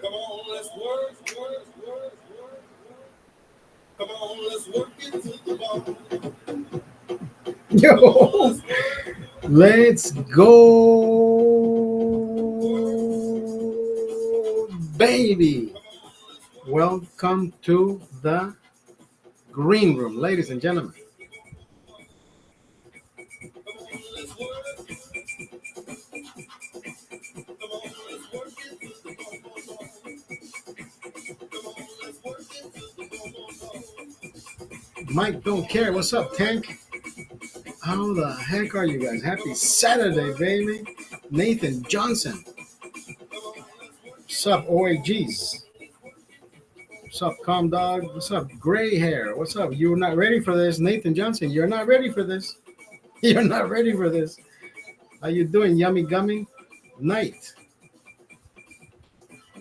Come on, let's work, work, work, work. Come on, let's work it to the bone. Come on, Yo, let's work, let's work. go, baby. Come on, let's work it to the Welcome bone. to the green room, ladies and gentlemen. Come on, let's work. Come on, let's work it to the bone, bone, bone. Come on, let's work it to the bone, bone, bone. Mike don't care. What's up, Tank? How the heck are you guys? Come Happy on, let's Saturday, work. baby. Nathan Johnson. Come on, let's work What's it. up, OAGs? What's up, Com Dog? What's up, Gray Hair? What's up? You're not ready for this, Nathan Johnson. You're not ready for this. You're not ready for this. How you doing, Yummy Gummy? Night.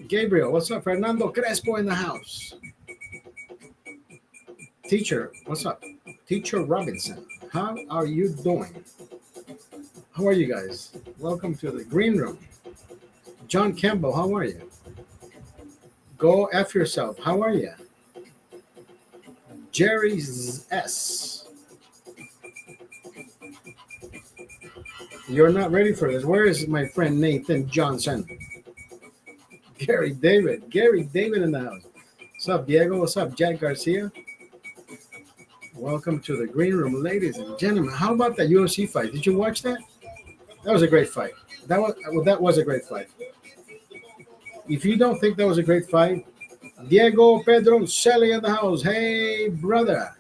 Gabriel, what's up? Fernando Crespo in the house. Teacher, what's up? Teacher Robinson, how are you doing? How are you guys? Welcome to the green room. John Campbell, how are you? Go F yourself. How are you? Jerry S. You're not ready for this. Where is my friend Nathan Johnson? Gary David. Gary David in the house. What's up, Diego? What's up, Jack Garcia? Welcome to the green room, ladies and gentlemen. How about that UFC fight? Did you watch that? That was a great fight. That was a great fight. If you don't think that was a great fight, Diego Pedro Shelley in the house. Hey, brother.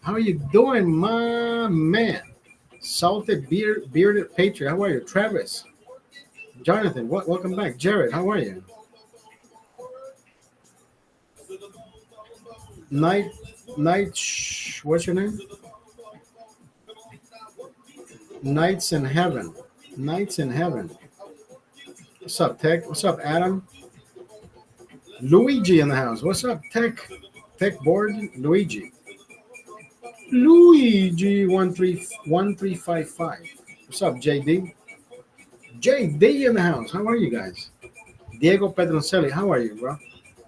How are you doing, my man? Salted bearded patriot. How are you? Travis. Jonathan, welcome back. Jared, how are you? Night, what's your name? Nights in Heaven. Nights in Heaven. What's up, Tech? What's up, Adam? Luigi in the house. What's up, Tech? Tech board? Luigi. Luigi 131355. What's up, JD? JD in the house. How are you guys? Diego Pedroncelli, how are you, bro?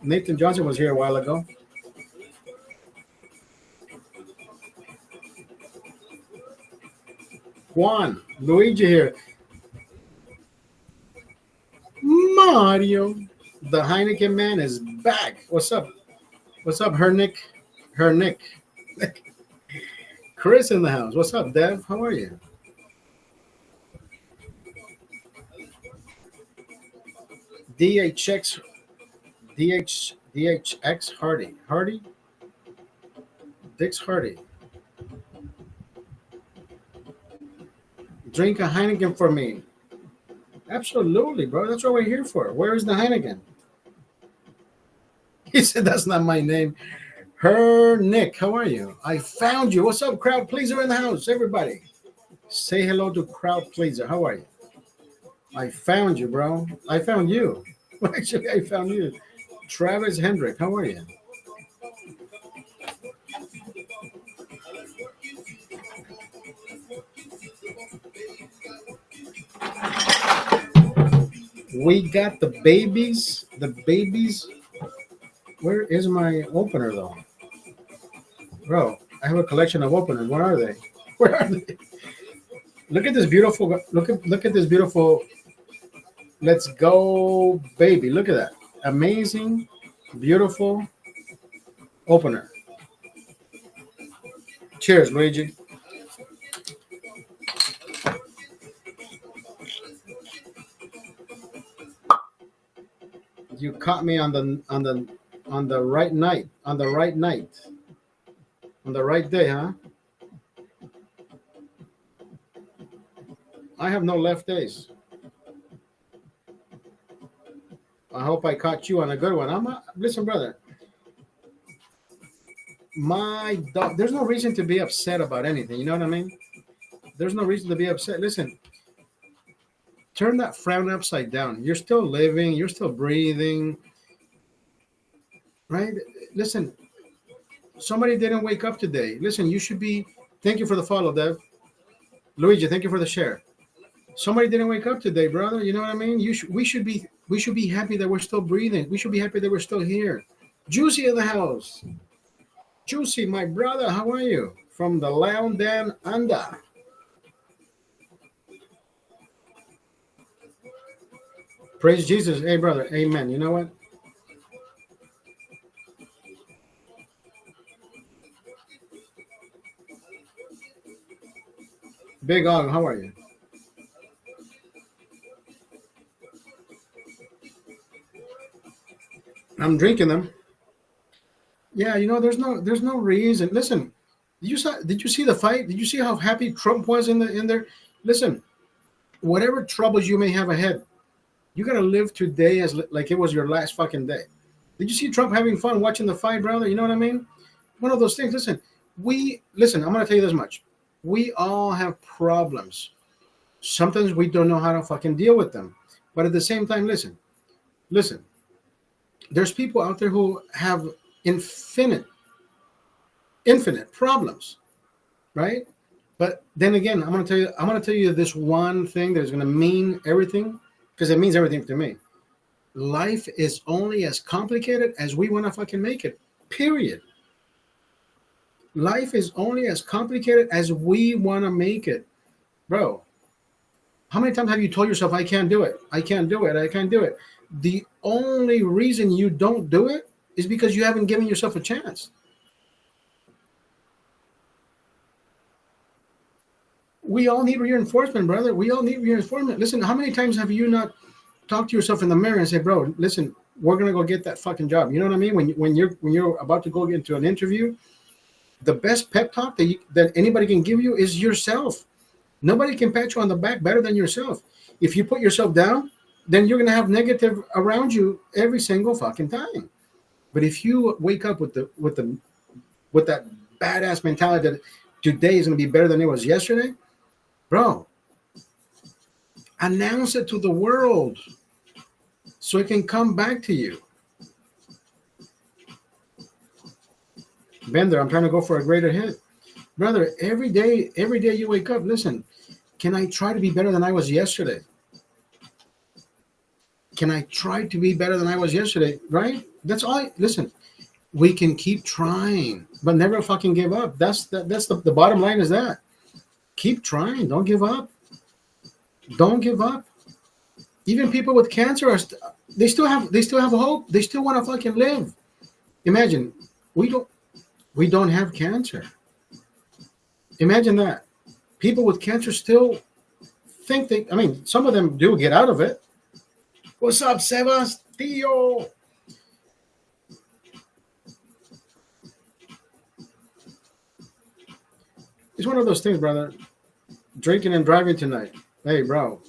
Nathan Johnson was here a while ago. Juan, Luigi here. Mario, the Heineken man is back. What's up? What's up, her Nick? Her Nick. Chris in the house. What's up, Dev? How are you? DHX DHX Hardy. Hardy? Dix Hardy. Drink a Heineken for me. Absolutely, bro. That's what we're here for. Where is the Heineken? He said that's not my name. Her Nick, how are you? I found you. What's up, crowd pleaser in the house? Everybody. Say hello to crowd pleaser. How are you? I found you, bro. I found you. Actually, I found you. Travis Hendrick, how are you? We got the babies. The babies. Where is my opener though? Bro, I have a collection of openers. Where are they? Where are they? Look at this beautiful look at this beautiful let's go baby. Look at that. Amazing, beautiful opener. Cheers, Luigi. You caught me on the right night. On the right night. On the right day, huh? I have no left days. I hope I caught you on a good one. Listen, brother. My dog. There's no reason to be upset about anything. You know what I mean? There's no reason to be upset. Listen, turn that frown upside down. You're still living. You're still breathing. Right? Listen. Somebody didn't wake up today. Listen, you should be. Thank you for the follow, Dev. Luigi, thank you for the share. Somebody didn't wake up today, brother. You know what I mean? We should be We should be happy that we're still breathing. We should be happy that we're still here. Juicy in the house. Juicy, my brother, how are you? From the Lounge Down Under. Praise Jesus. Hey, brother. Amen. You know what? Big Og, how are you? I'm drinking them. Yeah, there's no reason. Listen, did you see the fight? Did you see how happy Trump was in there? Listen, whatever troubles you may have ahead, you gotta live today as like it was your last fucking day. Did you see Trump having fun watching the fight, brother? You know what I mean? One of those things. Listen. I'm gonna tell you this much. We all have problems. Sometimes we don't know how to fucking deal with them. But at the same time, listen. There's people out there who have infinite, infinite problems, right? But then again, I'm gonna tell you this one thing that's gonna mean everything, because it means everything to me. Life is only as complicated as we want to fucking make it. Period. Life is only as complicated as we want to make it, bro. How many times have you told yourself, I can't do it? I can't do it. I can't do it. The only reason you don't do it is because you haven't given yourself a chance. We all need reinforcement, brother. We all need reinforcement. Listen, how many times have you not talked to yourself in the mirror and say, bro, listen, we're gonna go get that fucking job. You know what I mean? When you're about to go into an interview, the best pep talk that anybody can give you is yourself. Nobody can pat you on the back better than yourself. If you put yourself down, then you're gonna have negative around you every single fucking time. But if you wake up with that badass mentality that today is gonna be better than it was yesterday, bro, announce it to the world so it can come back to you. Bender, I'm trying to go for a greater hit. Brother, every day you wake up, listen, can I try to be better than I was yesterday? Can I try to be better than I was yesterday? Right? That's all. Listen, we can keep trying, but never fucking give up. That's the bottom line is that. Keep trying. Don't give up. Don't give up. Even people with cancer they still have hope. They still want to fucking live. Imagine we don't have cancer. Imagine that. People with cancer still think some of them do get out of it. What's up, Sebas? Theo? It's one of those things, brother. Drinking and driving tonight. Hey, bro.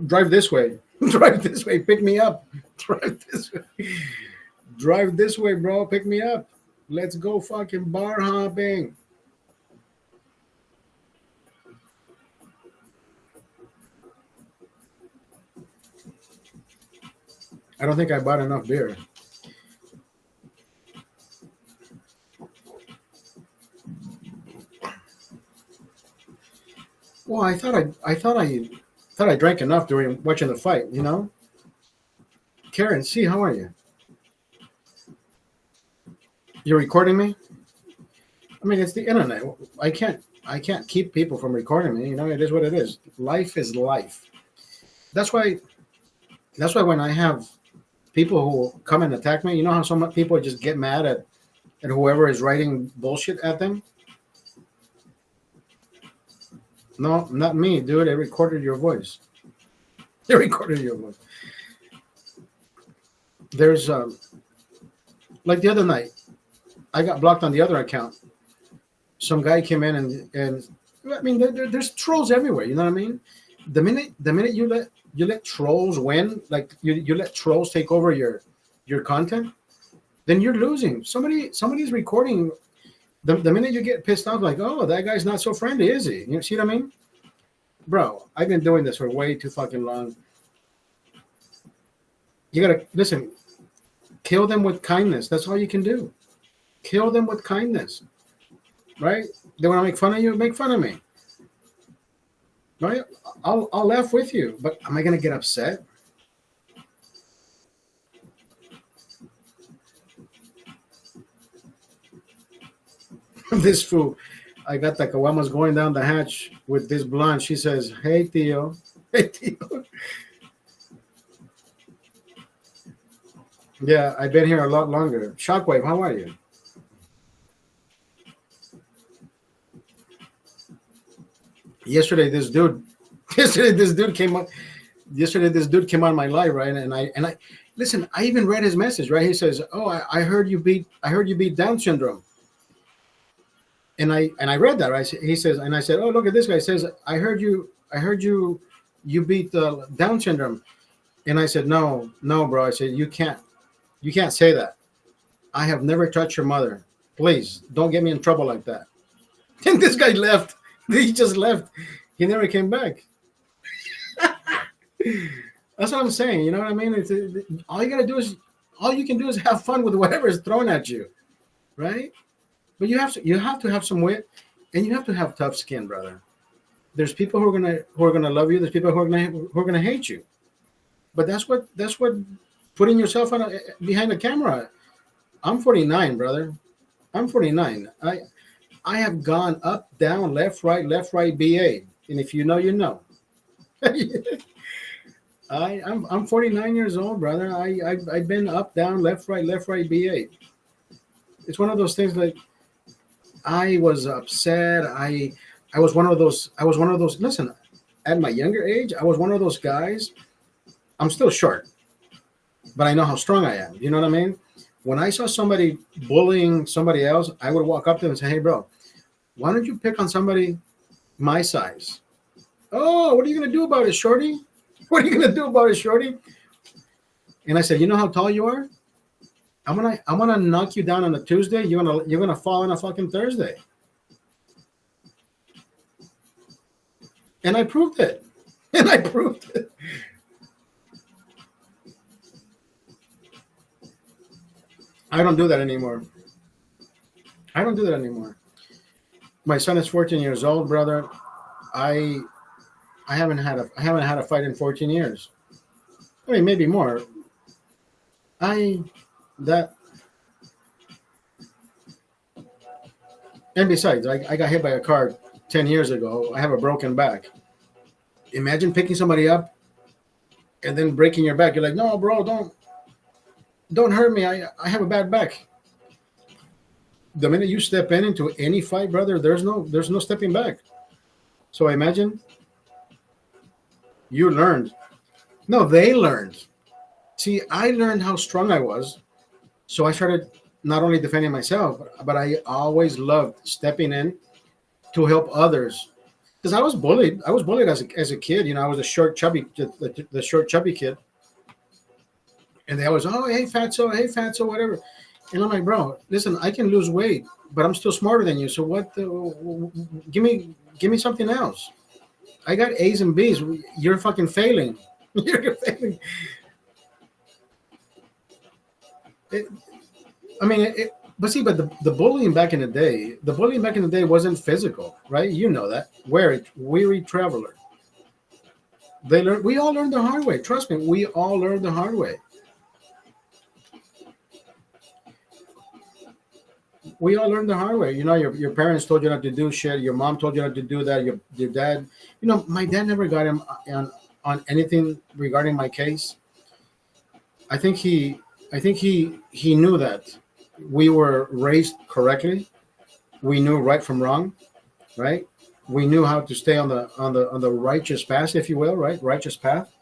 Drive this way. Drive this way. Pick me up. Drive this way. Drive this way, bro. Pick me up. Let's go fucking bar hopping. I don't think I bought enough beer. Well, I thought I drank enough during watching the fight. You know, Karen, see, how are you? You're recording me? I mean, it's the internet. I can't keep people from recording me. You know, it is what it is. Life is life. That's why. That's why when I have people who come and attack me, you know how some people just get mad at whoever is writing bullshit at them. No, not me, dude. I recorded your voice. They recorded your voice. There's like the other night, I got blocked on the other account. Some guy came in and I mean, there's trolls everywhere. You know what I mean? The minute you let trolls win, like you let trolls take over your content, then you're losing. Somebody's recording. The minute you get pissed off, like, oh, that guy's not so friendly, is he? You see what I mean? Bro, I've been doing this for way too fucking long. You gotta listen. Kill them with kindness. That's all you can do. Kill them with kindness, right? They want to make fun of you, make fun of me, right? I'll laugh with you, but am I gonna get upset? This fool, I got the Kawamas going down the hatch with this blonde. She says, "Hey Theo, hey Theo." Yeah, I've been here a lot longer. Shockwave, how are you? Yesterday, this dude, yesterday this dude came up. Yesterday, this dude came on my live, right? And I listen. I even read his message, right? He says, "Oh, I heard you beat Down syndrome." And I read that, right? He says, and I said, "Oh, look at this guy." He says, I heard you beat Down syndrome." And I said, "No, no, bro." I said, you can't say that. I have never touched your mother. Please don't get me in trouble like that." And this guy left. He just left. He never came back. That's what I'm saying. You know what I mean? All you gotta do is all you can do is have fun with whatever is thrown at you, right? But you have to have some wit, and you have to have tough skin, brother. There's people who are gonna love you. There's people who are gonna hate you. But that's what putting yourself behind the camera. I'm 49, brother. I'm 49. I have gone up, down, left, right, BA. And if you know, you know. I'm 49 years old, brother. I've been up, down, left, right, BA. It's one of those things like I was upset. I was one of those. Listen, at my younger age, I was one of those guys. I'm still short, but I know how strong I am. You know what I mean? When I saw somebody bullying somebody else, I would walk up to them and say, "Hey, bro, why don't you pick on somebody my size?" "Oh, what are you gonna do about it, shorty? What are you gonna do about it, shorty?" And I said, "You know how tall you are? I'm gonna knock you down on a Tuesday. You're gonna fall on a fucking Thursday." And I proved it. And I proved it. I don't do that anymore. I don't do that anymore. My son is 14 years old, brother. I I haven't had a fight in 14 years. I mean, maybe more. I that and besides, I got hit by a car 10 years ago. I have a broken back. Imagine picking somebody up and then breaking your back. You're like, "No, bro, don't hurt me. I have a bad back." The minute you step into any fight, brother, there's no stepping back. So imagine you learned. No, they learned. See, I learned how strong I was, so I started not only defending myself, but I always loved stepping in to help others. Because I was bullied. I was bullied as a kid. You know, I was a short, chubby, the short, chubby kid, and they always, "Oh, hey, fatso, whatever." And I'm like, "Bro, listen, I can lose weight, but I'm still smarter than you. So what? Give me something else. I got A's and B's. You're fucking failing. You're failing." It, I mean, but see, but the bullying back in the day, wasn't physical, right? You know that. Weary traveler. We all learned the hard way. Trust me, we all learned the hard way. We all learned the hard way. You know, your parents told you not to do shit. Your mom told you not to do that. Your dad, my dad never got him on anything regarding my case. I think he knew that we were raised correctly. We knew right from wrong, right? We knew how to stay on the righteous path, if you will, right? Righteous path.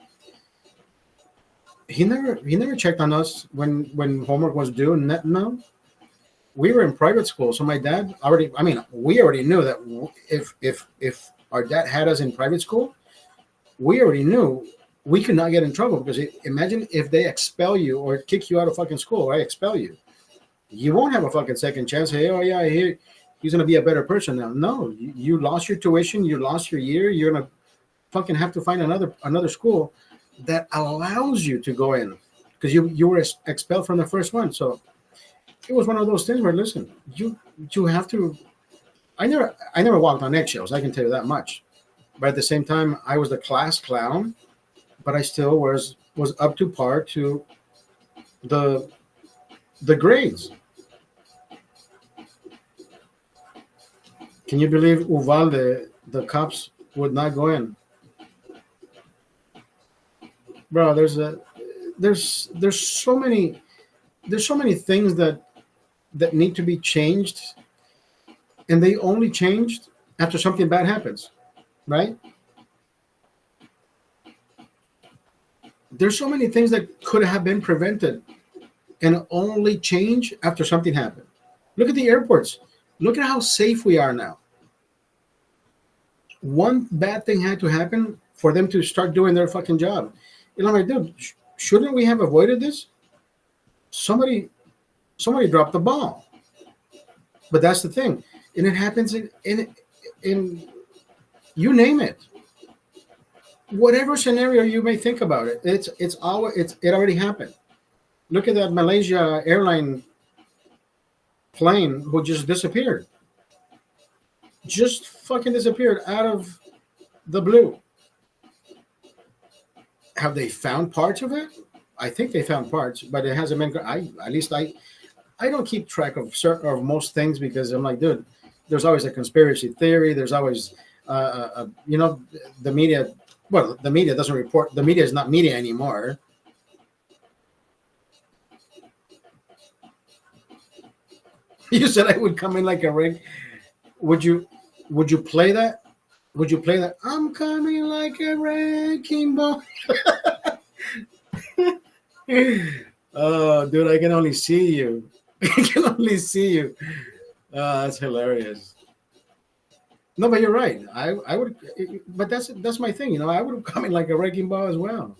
He never checked on us when homework was due. No, we were in private school, so my dad already. I mean, we already knew that if our dad had us in private school, we already knew we could not get in trouble because imagine if they expel you or kick you out of fucking school, right? Expel you. You won't have a fucking second chance. Hey, oh yeah, he's gonna be a better person now. No, you lost your tuition, you lost your year. You're gonna fucking have to find another school that allows you to go in because you were expelled from the first one. So it was one of those things where listen, you have to. I never walked on eggshells. I can tell you that much. But at the same time, I was the class clown, but I still was up to par to the the grades. Can you believe Uvalde? The cops would not go in, bro. There's so many things that need to be changed, and they only changed after something bad happens, right? There's so many things that could have been prevented and only change after something happened. Look at the airports. Look at how safe we are now. One bad thing had to happen for them to start doing their fucking job. You know, I'm like, dude, shouldn't we have avoided this? Somebody, somebody dropped the ball. But that's the thing, and it happens in you name it. Whatever scenario you may think about it, it already happened. Look at that Malaysia airline plane who just disappeared. Just fucking disappeared out of the blue. Have they found parts of it? I think they found parts, but it hasn't been. I don't keep track of certain or most things because I'm like, dude, there's always a conspiracy theory. There's always, the media. Well, the media doesn't report. The media is not media anymore. You said I would come in like a rig. Would you? Would you play that? Would you play that? I'm coming like a wrecking ball. Oh, dude, I can only see you. I can only see you. That's hilarious. No, but you're right. I would, but that's my thing. You know, I would have come in like a wrecking ball as well.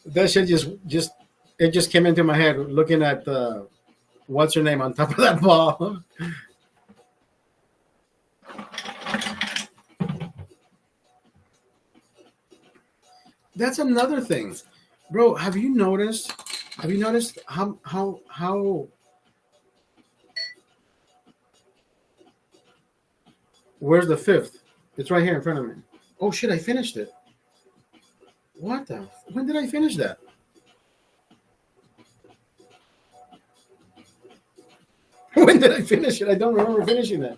That shit just it just came into my head looking at what's her name on top of that ball. That's another thing, bro. Have you noticed? Have you noticed how? Where's the fifth? It's right here in front of me. Oh shit! I finished it. What the? When did I finish that? When did I finish it? I don't remember finishing that.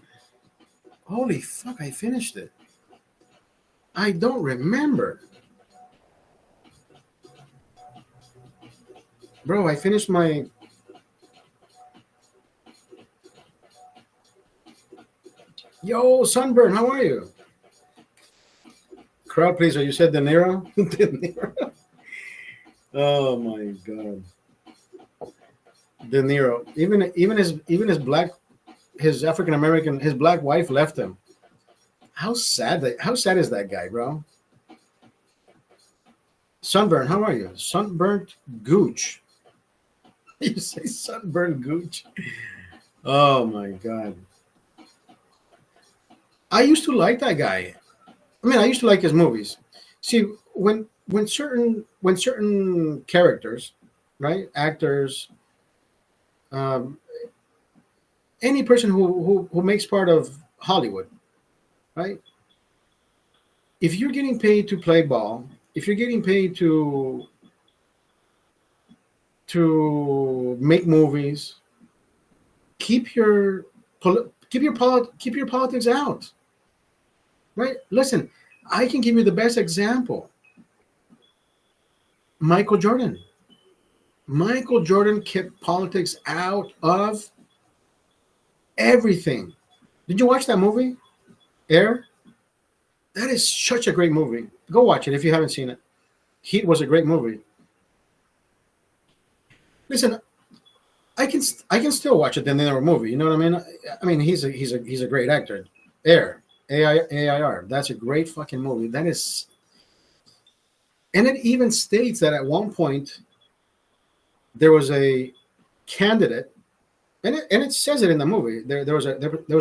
Holy fuck! I finished it. I don't remember, bro. I finished my. Yo, Sunburn, how are you? Crowd pleaser, you said De Niro? De Niro. Oh my god. De Niro. Even his black his African American his black wife left him. How sad is that guy, bro? Sunburn, how are you? Sunburnt Gooch. You say sunburnt Gooch. Oh my god. I used to like that guy. I mean, I used to like his movies. See, when certain characters, right, actors, um, any person who makes part of Hollywood, right? If you're getting paid to play ball, if you're getting paid to make movies, keep your keep your politics out, right? Listen, I can give you the best example. Michael Jordan. Michael Jordan kept politics out of everything. Did you watch that movie, Air? That is such a great movie. Go watch it if you haven't seen it. Heat was a great movie. Listen, I can still watch it than another movie. You know what I mean? I mean, he's a great actor. Air, AIR. That's a great fucking movie. That is, and it even states that at one point there was a candidate, and it says it in the movie. There was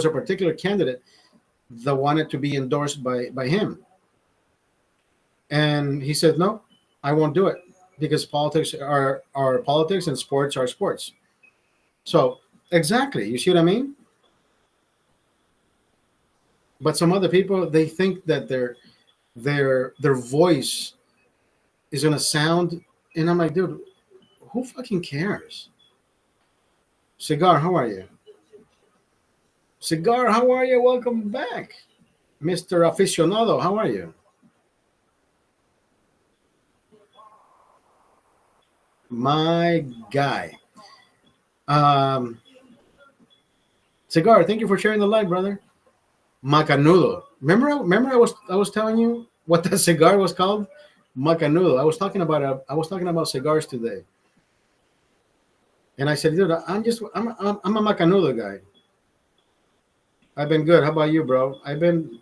a particular candidate that wanted to be endorsed by him, and he said no, I won't do it because politics are politics and sports are sports. So exactly, you see what I mean? But some other people they think that their voice is gonna sound, and I'm like, dude, who fucking cares? Cigar, how are you? Cigar, how are you? Welcome back, Mr. Aficionado. How are you? My guy. Um, Cigar, thank you for sharing the light, brother. Macanudo. Remember, I was telling you what that cigar was called. Macanudo. I was talking about cigars today, and I said, dude, I'm a Macanudo guy. I've been good. How about you, bro? I've been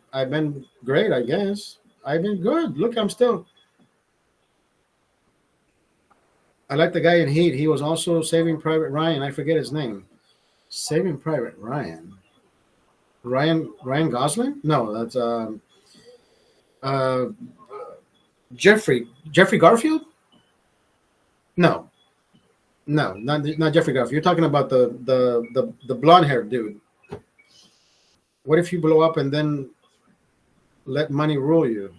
great, I guess. I've been good. Look, I'm still. I like the guy in Heat. He was also Saving Private Ryan. I forget his name. Saving Private Ryan. Ryan Gosling? No, that's uh, Jeffrey Garfield. No, no, not Jeffrey Garfield. You're talking about the blonde haired dude. What if you blow up and then let money rule you?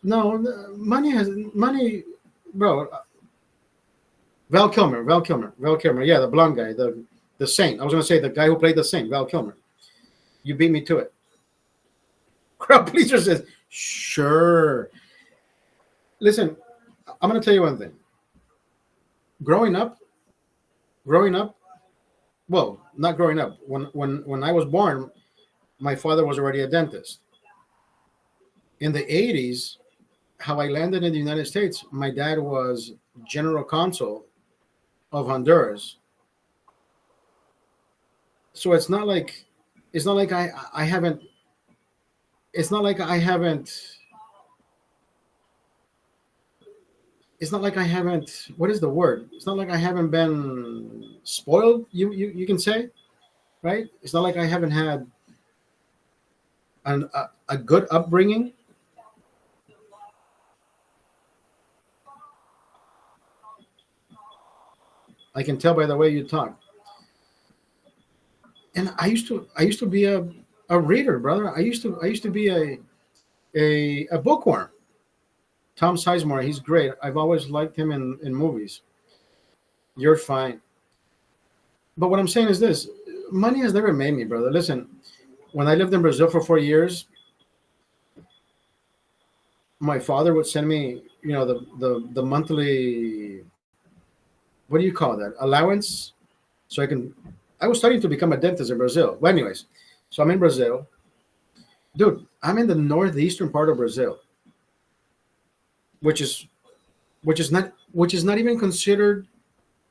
No, money has money, bro. Val Kilmer. Yeah, the blonde guy, the Saint. I was gonna say the guy who played the Saint, Val Kilmer. You beat me to it. Crowd pleaser says, sure. Listen, I'm gonna tell you one thing. Growing up, growing up, well, not growing up. When I was born, my father was already a dentist. In the '80s, how I landed in the United States, my dad was general consul of Honduras. So it's not like I haven't it's not like I haven't it's not like I haven't what is the word? It's not like I haven't been spoiled, you can say, right? It's not like I haven't had a good upbringing. I can tell by the way you talk. And I used to be a reader, brother. I used to be a bookworm. Tom Sizemore, he's great. I've always liked him in movies. You're fine. But what I'm saying is this: money has never made me, brother. Listen, when I lived in Brazil for 4 years, my father would send me, the monthly, what do you call that, allowance, so I can. I was starting to become a dentist in Brazil. Well, anyways, so I'm in Brazil, dude. I'm in the northeastern part of Brazil, which is which is not even considered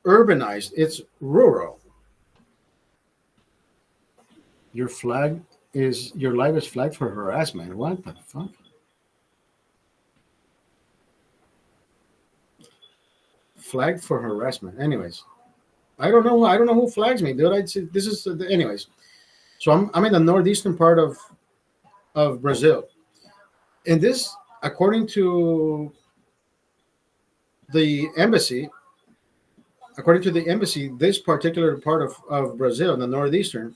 urbanized. It's rural. Your life is flagged for harassment. What the fuck? Flagged for harassment. Anyways, I don't know. I don't know who flags me, dude. I'd say this is anyways. So I'm in the northeastern part of Brazil, and this, according to the embassy, this particular part of Brazil, in the northeastern,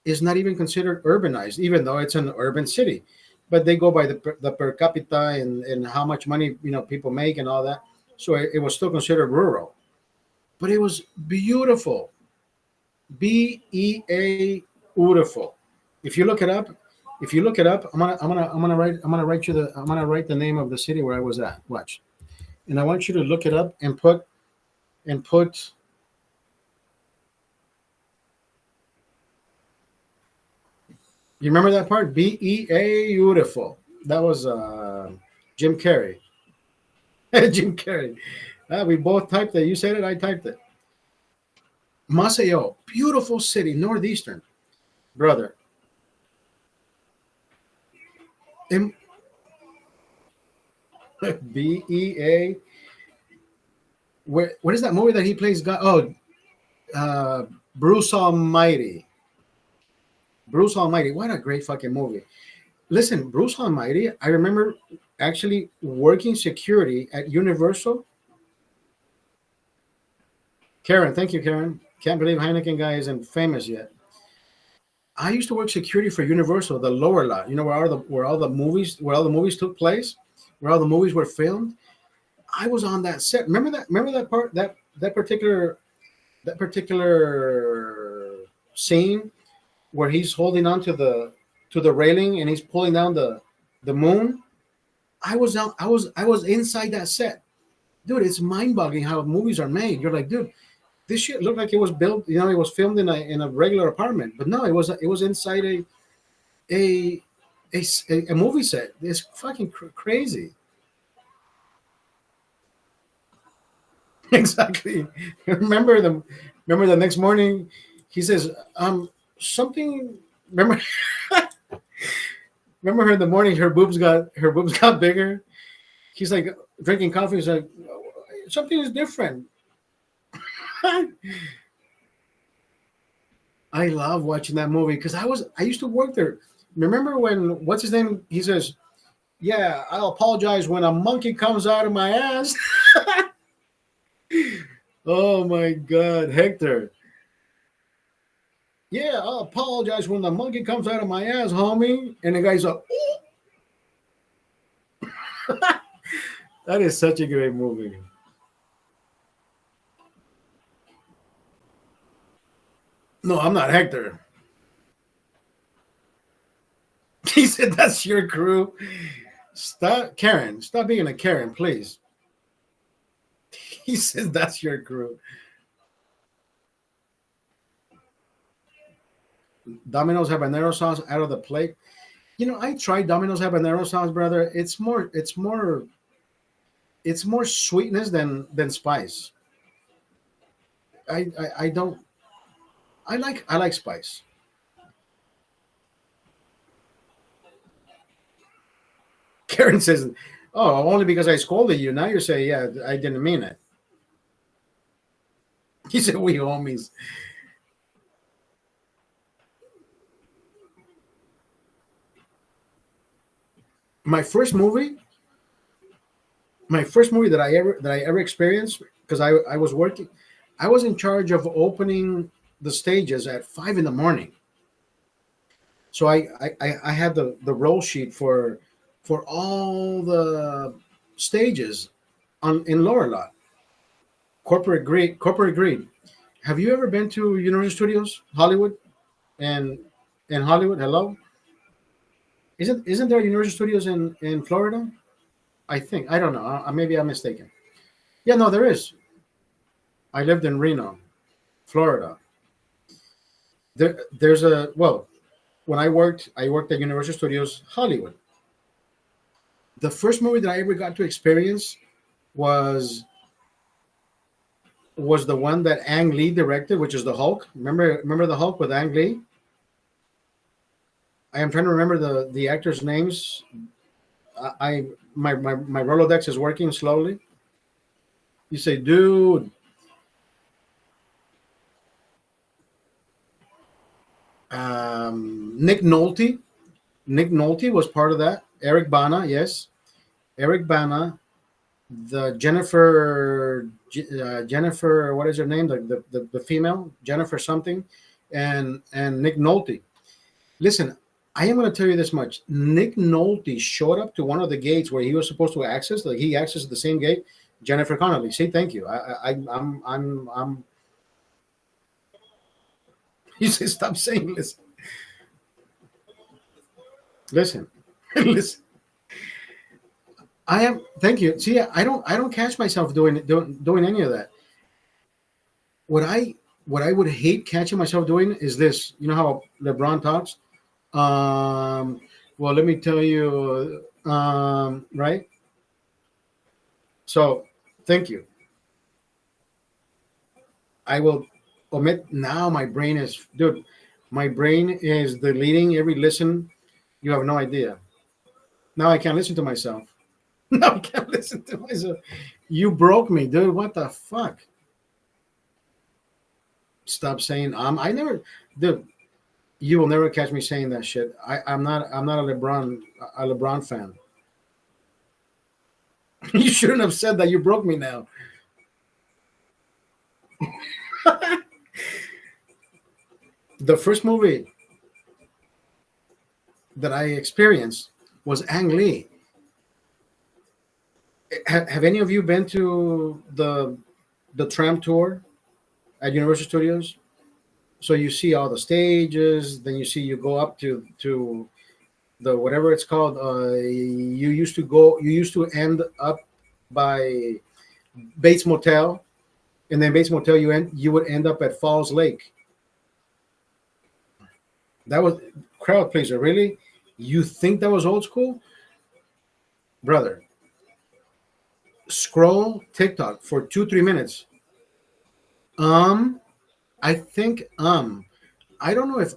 is not even considered urbanized, even though it's an urban city. But they go by the per capita and how much money people make and all that. So it was still considered rural, but it was beautiful. Beautiful. If you look it up, I'm gonna write the name of the city where I was at. Watch, and I want you to look it up and put. You remember that part? Beautiful. That was Jim Carrey. Jim Carrey. We both typed it. You said it. I typed it. Maceió, beautiful city, northeastern, brother. M- BEA. What is that movie that he plays? God? Oh, Bruce Almighty. Bruce Almighty. What a great fucking movie. Listen, Bruce Almighty. I remember actually working security at Universal. Karen, thank you, Karen. Can't believe Heineken guy isn't famous yet. I used to work security for Universal, the lower lot. You know where all the movies took place, where all the movies were filmed. I was on that set. Remember that? Remember that part? That particular. that particular scene where he's holding on to the railing and he's pulling down the moon. I was inside that set, dude. It's mind boggling how movies are made. You're like, dude, this shit looked like it was built. You know, it was filmed in a regular apartment, but no, it was inside a a movie set. It's fucking crazy. Exactly. remember the remember the next morning, he says, something. Remember, remember her in the morning. Her boobs got bigger. He's like drinking coffee. He's like, something is different. I love watching that movie because I used to work there. Remember when what's his name? He says, "Yeah, I'll apologize when a monkey comes out of my ass." Oh my God, Hector. Yeah, I'll apologize when the monkey comes out of my ass, homie. And the guy's like, that is such a great movie. No, I'm not Hector. He said, that's your crew. Stop, Karen. Stop being a Karen, please. He says, that's your crew. Domino's habanero sauce out of the plate. You know, I tried Domino's habanero sauce, brother. It's more sweetness than spice. I don't. I like spice. Karen says, "Oh, only because I scolded you. Now you say, yeah, I didn't mean it." He said, "We homies." My first movie, my first movie that I ever experienced, because I was working, I was in charge of opening the stages at 5 in the morning. So I had the roll sheet for all the stages on in Lower Lot. Corporate greed. Have you ever been to Universal Studios, Hollywood, and Hollywood? Hello, isn't there Universal Studios in Florida? I think I don't know. Maybe I'm mistaken. Yeah, no, there is. I lived in Reno, Florida. There's a well. When I worked at Universal Studios Hollywood. The first movie that I ever got to experience was the one that Ang Lee directed, which is the Hulk. Remember the Hulk with Ang Lee? I am trying to remember the actors' names. My Rolodex is working slowly. You say, dude, Nick Nolte. Nick Nolte was part of that. Eric Bana, yes, Eric Bana. The Jennifer, what is her name? The female Jennifer something, and Nick Nolte. Listen, I am going to tell you this much. Nick Nolte showed up to one of the gates where he was supposed to access. Like he accessed the same gate. Jennifer Connelly. Say thank you. I'm. You say stop saying listen. Listen, listen. I am. Thank you. See, I don't catch myself doing any of that. What I would hate catching myself doing is this. You know how LeBron talks. Well, let me tell you. Right. So, thank you. I will omit now. My brain is, dude. My brain is deleting every listen. You have no idea. Now I can't listen to myself. Now I can't listen to myself. You broke me, dude. What the fuck? Stop saying I never, dude. You will never catch me saying that shit. I'm not a LeBron fan. You shouldn't have said that. You broke me now. The first movie that I experienced was Ang Lee. Have any of you been to the tram tour? at Universal Studios. So you see all the stages. Then you go up to the whatever it's called. You used to end up by Bates Motel, and then Bates Motel you would end up at Falls Lake. That was crowd pleaser. Really? You think that was old school, brother? Scroll TikTok for 2 3 minutes. Um, I think I don't know if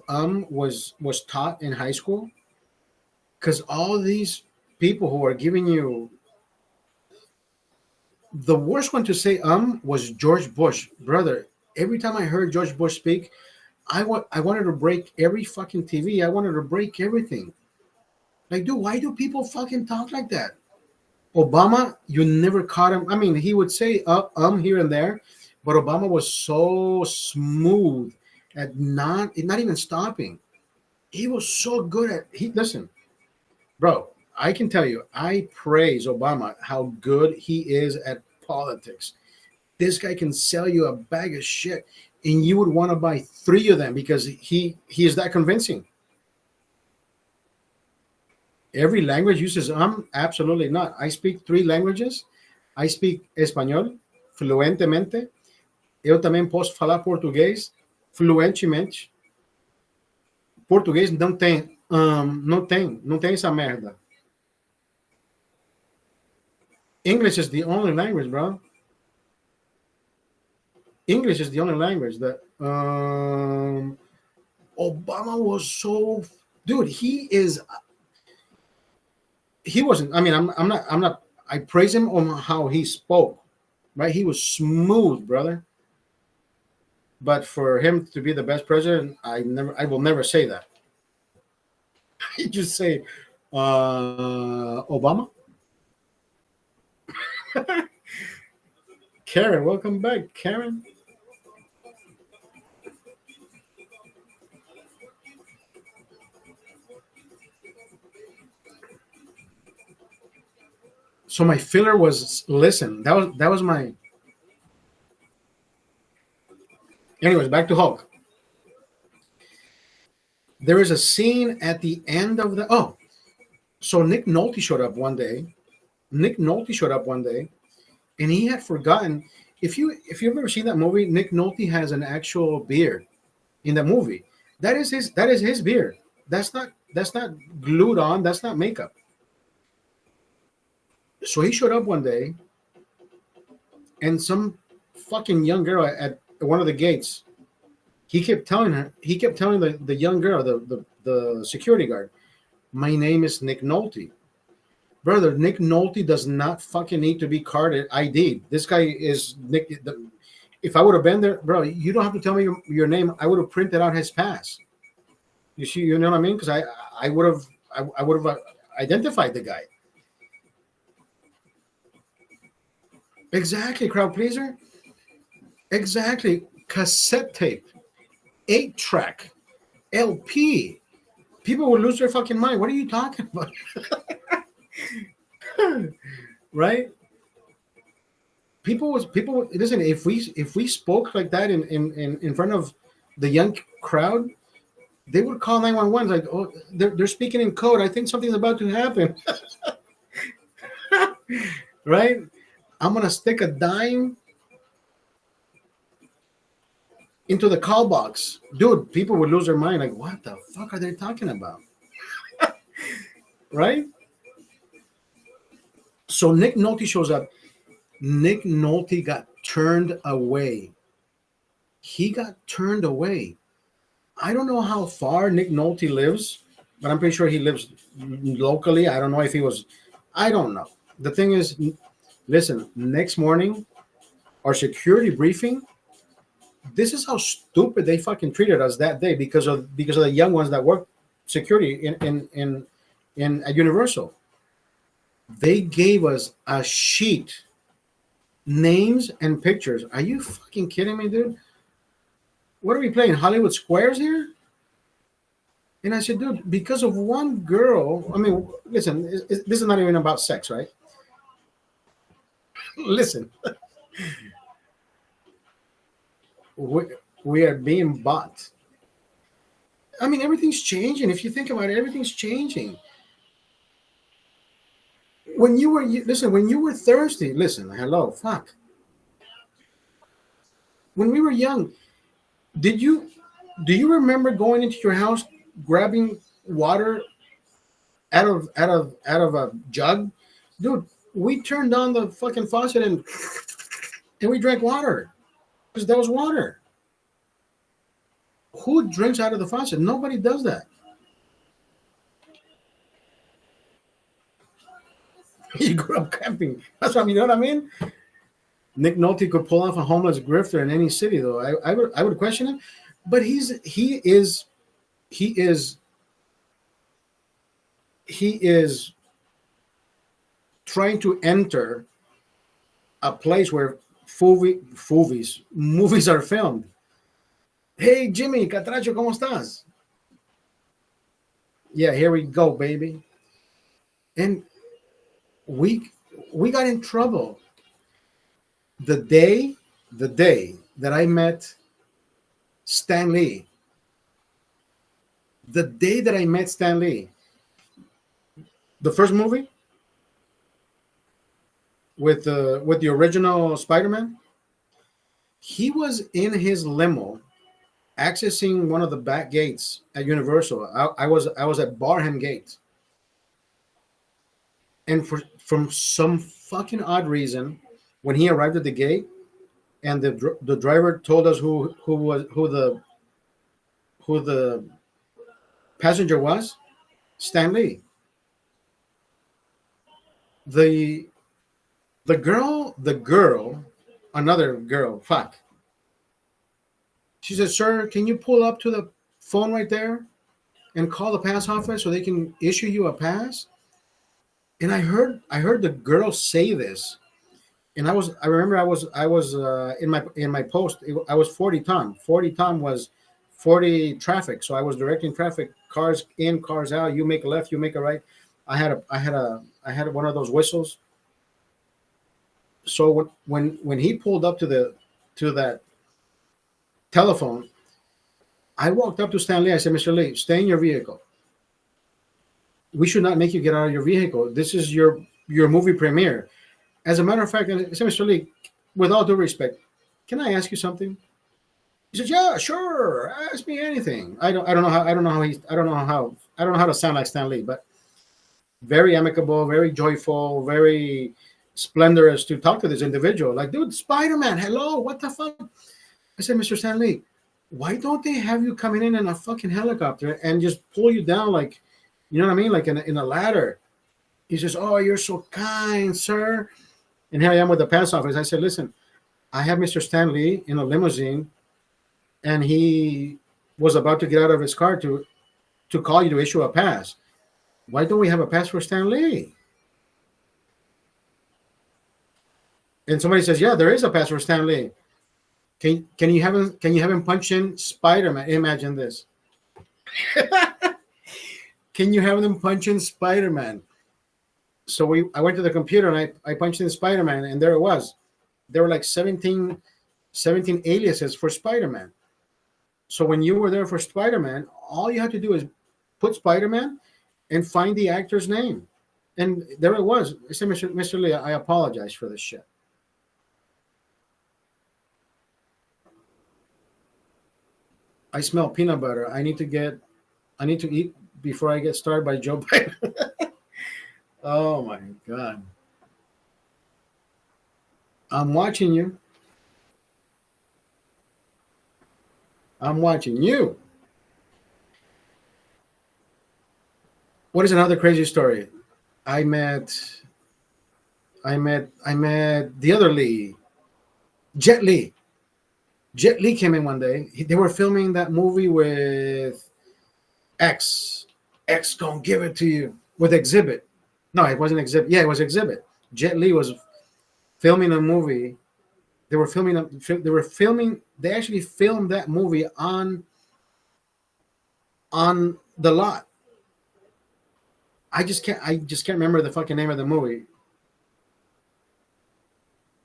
was taught in high school because all these people who are giving you the worst one to say was George Bush, brother. Every time I heard George Bush speak, I wanted to break every fucking TV. I wanted to break everything. Like, dude, why do people fucking talk like that? Obama, you never caught him. I mean, he would say here and there, but Obama was so smooth at not even stopping. He was so good at he listen, bro. I can tell you, I praise Obama how good he is at politics. This guy can sell you a bag of shit, and you would want to buy three of them because he is that convincing. Every language uses absolutely not. I speak three languages. I speak español fluentemente. Eu também posso falar português fluentemente. Português não tem essa merda. English is the only language, bro. English is the only language that Obama was so dude. He wasn't. I mean, I'm not. I praise him on how he spoke. Right, he was smooth, brother. But for him to be the best president, I will never say that. I just say, Obama. Karen, welcome back, Karen. So my filler was listen. That was my. Anyways, back to Hulk. There is a scene at the end of the. Oh, so Nick Nolte showed up one day. Nick Nolte showed up one day, and he had forgotten. If you've ever seen that movie, Nick Nolte has an actual beard in the movie. That is his beard. That's not glued on. That's not makeup. So he showed up one day, and some fucking young girl at one of the gates. He kept telling the young girl, the security guard, my name is Nick Nolte. Brother, Nick Nolte does not fucking need to be carded ID. This guy is Nick. If I would have been there, bro, you don't have to tell me your name. I would have printed out his pass. You see, you know what I mean? Because I would have identified the guy. Exactly, crowd pleaser. Exactly, cassette tape, 8 track, LP. People would lose their fucking mind. What are you talking about? Right? People listen. If we spoke like that in front of the young crowd, they would call 911. Like, oh, they're speaking in code. I think something's about to happen. Right? I'm gonna stick a dime into the call box, dude. People would lose their mind. Like, what the fuck are they talking about? Right? So Nick Nolte shows up. Nick Nolte got turned away. He got turned away. I don't know how far Nick Nolte lives, but I'm pretty sure he lives locally. I don't know if he was. I don't know. The thing is, listen. Next morning, our security briefing. This is how stupid they fucking treated us that day because of the young ones that work security in at Universal. They gave us a sheet, names and pictures. Are you fucking kidding me, dude? What are we playing? Hollywood Squares here? And I said, dude, because of one girl. I mean, listen, this is not even about sex, right? Listen, we, we are being bought. I mean, everything's changing. If you think about it, everything's changing. Listen, when you were thirsty, listen, hello, fuck. When we were young, did you do you remember going into your house, grabbing water out of a jug? Dude, we turned on the fucking faucet and we drank water because that was water. Who drinks out of the faucet? Nobody does that. You grew up camping. That's what I mean. You know what I mean? Nick Nolte could pull off a homeless grifter in any city, though. I would question him, but he is he is trying to enter a place where movies are filmed. Hey Jimmy Catracho, ¿cómo estás? Yeah, here we go, baby. And we we got in trouble the day that I met Stan Lee. The day that I met Stan Lee, the first movie with the original Spider-Man, he was in his limo accessing one of the back gates at Universal. I was at Barham Gate, and from some fucking odd reason, when he arrived at the gate, and the driver told us who the passenger was, Stan Lee. The the girl, another girl, fuck. She said, "Sir, can you pull up to the phone right there and call the pass office so they can issue you a pass?" And I heard the girl say this, and I remember I was in my post. I was 40 ton. 40 ton was 40 traffic, so I was directing traffic, cars in, cars out. You make a left, you make a right. I had one of those whistles. So when he pulled up to that telephone, I walked up to Stan Lee. I said, "Mr. Lee, stay in your vehicle. We should not make you get out of your vehicle. This is your movie premiere." As a matter of fact, I said, "Mr. Lee, with all due respect, can I ask you something?" He said, "Yeah, sure. Ask me anything." I don't know how to sound like Stan Lee, but very amicable, very joyful, very splendorous to talk to this individual. Like, dude, Spider-Man, hello, what the fuck? I said, "Mr. Stan Lee, why don't they have you coming in a fucking helicopter and just pull you down like, you know what I mean, like in a ladder?" He says, "Oh, you're so kind, sir." And here I am with the pass office. I said, "Listen, I have Mr. Stan Lee in a limousine, and he was about to get out of his car to call you to issue a pass. Why don't we have a pass for Stan Lee?" And somebody says, "Yeah, there is a pass for Stan Lee. Can you have him punch in Spider-Man?" Imagine this. Can you have them punch in Spider-Man? So I went to the computer and I punched in Spider-Man, and there it was. There were like 17 aliases for Spider-Man. So when you were there for Spider-Man, all you had to do is put Spider-Man and find the actor's name. And there it was. I said, Mr. Lee, I apologize for this shit. I smell peanut butter. I need to eat before I get started by Joe Biden. Oh my God. I'm watching you. I'm watching you. What is another crazy story? I met the other Lee, Jet Li. Jet Li came in one day. They were filming that movie with X. X gonna give it to you with Exhibit. No, it wasn't Exhibit. Yeah, it was Exhibit. Jet Li was filming a movie. They were filming. They were filming. They actually filmed that movie on the lot. I just can't remember the fucking name of the movie.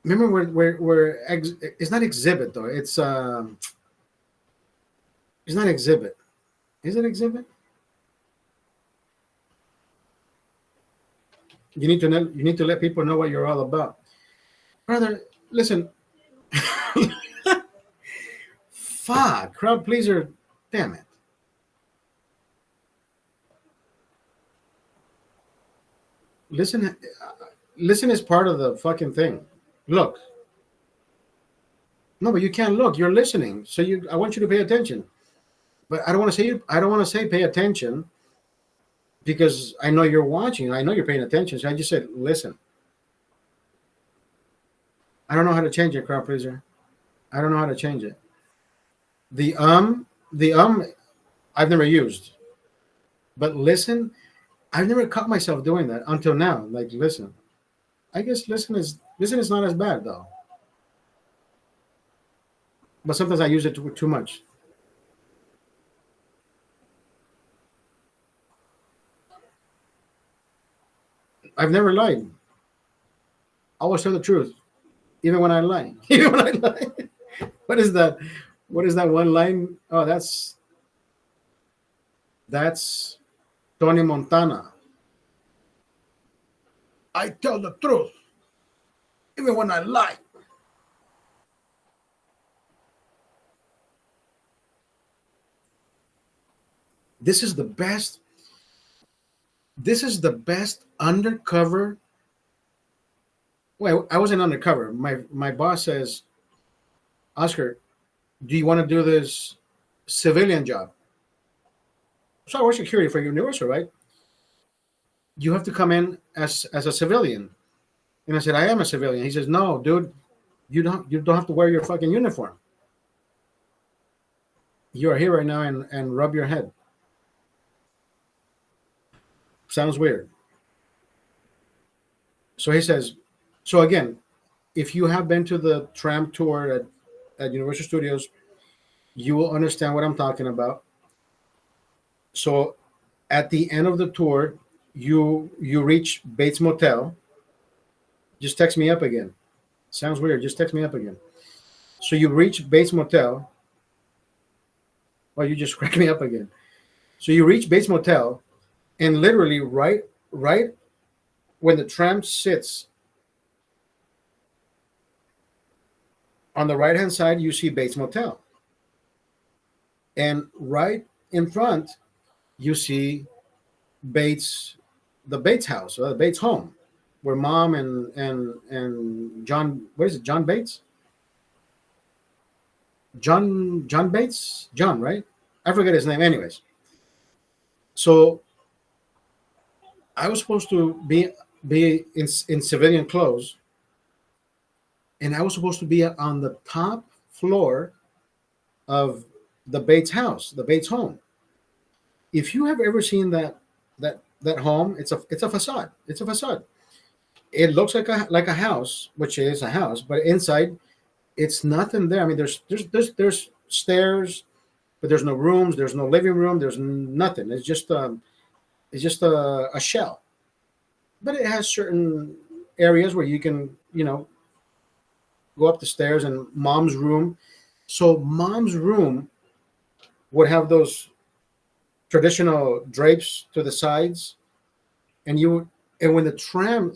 Remember it's not exhibit though. It's not exhibit. Is it exhibit? You need to know. You need to let people know what you're all about, brother. Listen, fuck, crowd pleaser. Damn it. Listen, listen is part of the fucking thing. Look, no, but you can't look. You're listening, so I want you to pay attention. But I don't want to say. I don't want to say pay attention because I know you're watching. I know you're paying attention. So I just said listen. I don't know how to change it, crowd pleaser. I don't know how to change it. The the I've never used, but listen, I've never caught myself doing that until now. Like listen, I guess listen is not as bad though. But sometimes I use it too much. I've never lied. I always tell the truth, even when I lie. Even when I lie. What is that? What is that one line? Oh, that's Tony Montana. I tell the truth, even when I lie. This is the best. This is the best undercover. Well, I wasn't undercover. My boss says, Oscar, do you want to do this civilian job? So I work security for Universal, right? You have to come in as a civilian. And I said, I am a civilian. He says, no, dude, you don't have to wear your fucking uniform. You are here right now and rub your head. Sounds weird. So he says, so again, if you have been to the tram tour at Universal Studios, you will understand what I'm talking about. So at the end of the tour, you reach Bates Motel. Just text me up again. Sounds weird. Just text me up again. So you reach Bates Motel. Well, you just crack me up again. So you reach Bates Motel, and literally right when the tram sits on the right hand side, you see Bates Motel, and right in front you see Bates, the Bates house, or the Bates home, where mom and John, what is it, John Bates? John Bates? John, right? I forget his name. Anyways, so I was supposed to be in civilian clothes, and I was supposed to be on the top floor of the Bates house, the Bates home. If you have ever seen that home, it's a facade. It's a facade. It looks like a house, which is a house, but inside it's nothing there. I mean, there's stairs, but there's no rooms. There's no living room. There's nothing. It's just a shell. But it has certain areas where you can go up the stairs and mom's room. So mom's room would have those traditional drapes to the sides, and when the tram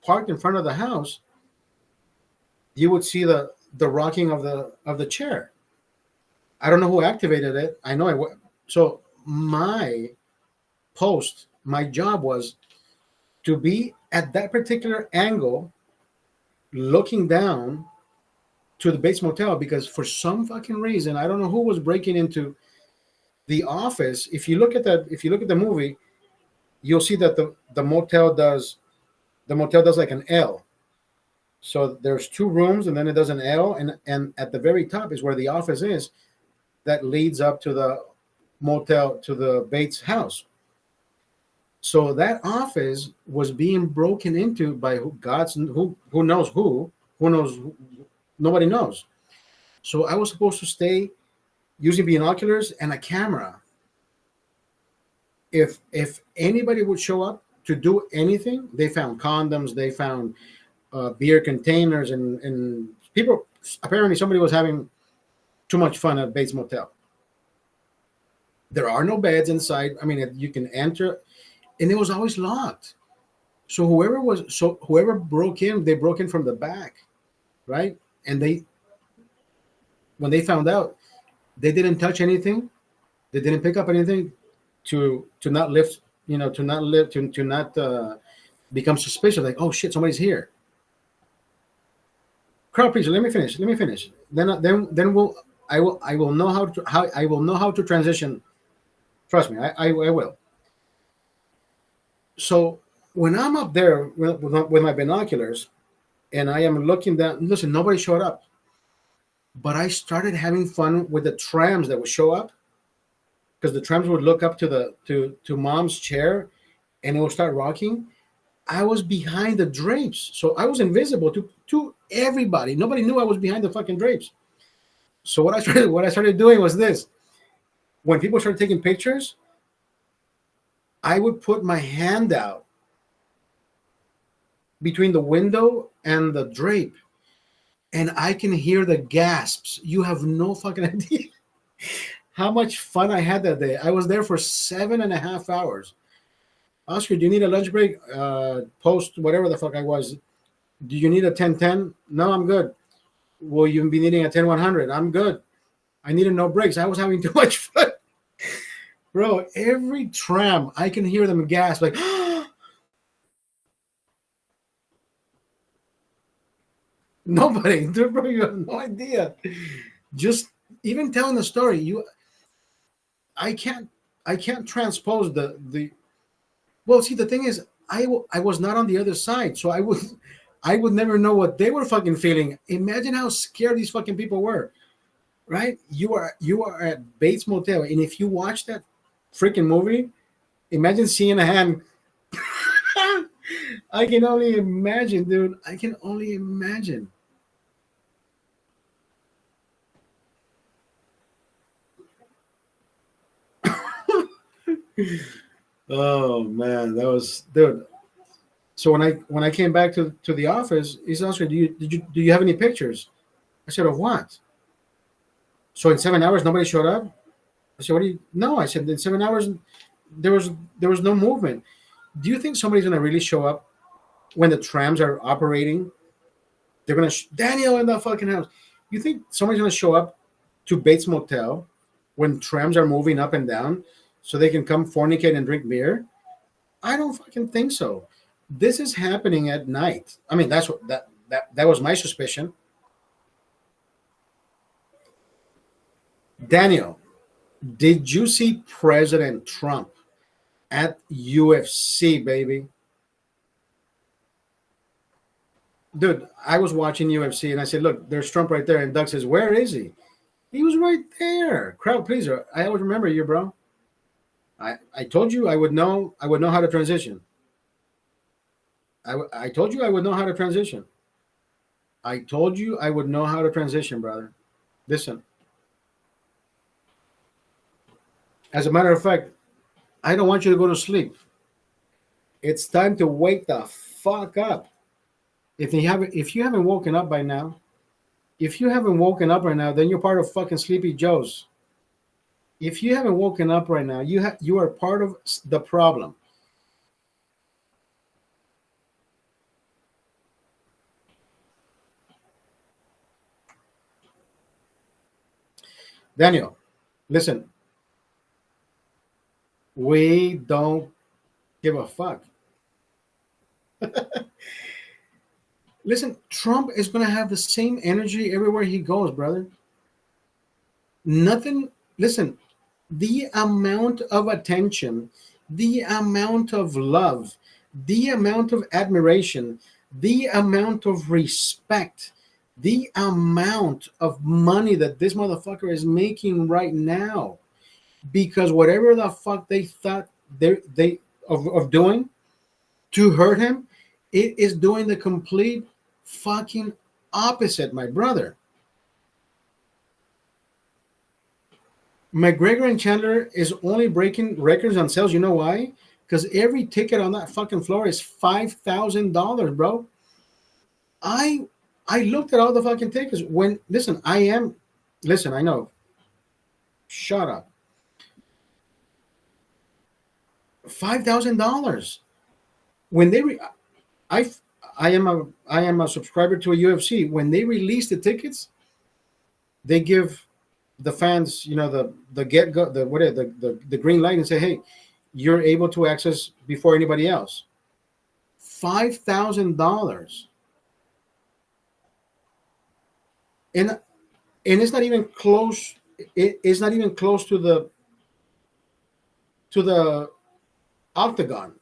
parked in front of the house, you would see the rocking of the chair. I don't know who activated it. I know so my job was to be at that particular angle, looking down to the Bates Motel, because for some fucking reason, I don't know who was breaking into the office. If you look at the movie, you'll see that the motel does like an L. So there's two rooms, and then it does an L, and at the very top is where the office is, that leads up to the motel, to the Bates house. So that office was being broken into by who knows who knows, nobody knows. So I was supposed to stay using binoculars and a camera. If anybody would show up to do anything, they found condoms, they found beer containers, and people. Apparently, somebody was having too much fun at Bates Motel. There are no beds inside. I mean, you can enter, and it was always locked. So whoever broke in, they broke in from the back, right? And they when they found out, they didn't touch anything. They didn't pick up anything to not lift, to not live to not become suspicious. Like, oh shit, somebody's here. Crowd pleaser. Let me finish. Let me finish. Then I will know how I will know how to transition. Trust me, I will. So when I'm up there with my binoculars and I am looking down, listen, nobody showed up, but I started having fun with the trams that would show up, because the trams would look up to to mom's chair, and it would start rocking. I was behind the drapes, so I was invisible to everybody. Nobody knew I was behind the fucking drapes. So what I started doing was this: when people started taking pictures, I would put my hand out between the window and the drape, and I can hear the gasps. You have no fucking idea how much fun I had that day. I was there for 7.5 hours. Oscar, do you need a lunch break? Post whatever the fuck I was. Do you need a 10-10? No, I'm good. Will you be needing a 10-100? I'm good. I needed no breaks. I was having too much fun. Bro, every tram, I can hear them gasp like, nobody. Dude, bro, you have no idea. Just even telling the story, I can't transpose the. Well, see, the thing is, I was not on the other side, so I would never know what they were fucking feeling. Imagine how scared these fucking people were, right? You are at Bates Motel, and if you watch that freaking movie, imagine seeing a hand. I can only imagine, dude. I can only imagine. Oh man, that was, dude. So when I came back to the office, he said, "Oscar, do you have any pictures?" I said, "Of what?" So in 7 hours, nobody showed up. I said, "What do you?" No, I said in 7 hours, there was no movement. Do you think somebody's gonna really show up when the trams are operating? They're gonna Daniel in the fucking house. You think somebody's gonna show up to Bates Motel when trams are moving up and down so they can come fornicate and drink beer? I don't fucking think so. This is happening at night. I mean, that's what that was my suspicion. Daniel, did you see President Trump at UFC, baby? Dude, I was watching UFC and I said, "Look, there's Trump right there." And Doug says, "Where is he?" He was right there. Crowd pleaser. I always remember you, bro. I told you I would know how to transition. I told you I would know how to transition. I told you I would know how to transition, brother. Listen. As a matter of fact, I don't want you to go to sleep. It's time to wake the fuck up. If you haven't woken up by now, if you haven't woken up right now, then you're part of fucking Sleepy Joe's. If you haven't woken up right now, you are part of the problem. Daniel, listen, we don't give a fuck. Listen, Trump is going to have the same energy everywhere he goes, brother. Nothing, listen, the amount of attention, the amount of love, the amount of admiration, the amount of respect, the amount of money that this motherfucker is making right now, because whatever the fuck they thought they of doing to hurt him, it is doing the complete fucking opposite, my brother. McGregor and Chandler is only breaking records on sales. You know why? Because every ticket on that fucking floor is $5,000, bro. I I looked at all the fucking tickets. When listen, listen. I know. Shut up. $5,000 when I I am a subscriber to a UFC. When they release the tickets, they give the fans, the get go, the what is it, the green light and say, hey, you're able to access before anybody else. $5,000, and it's not even close. It's not even close to the octagon.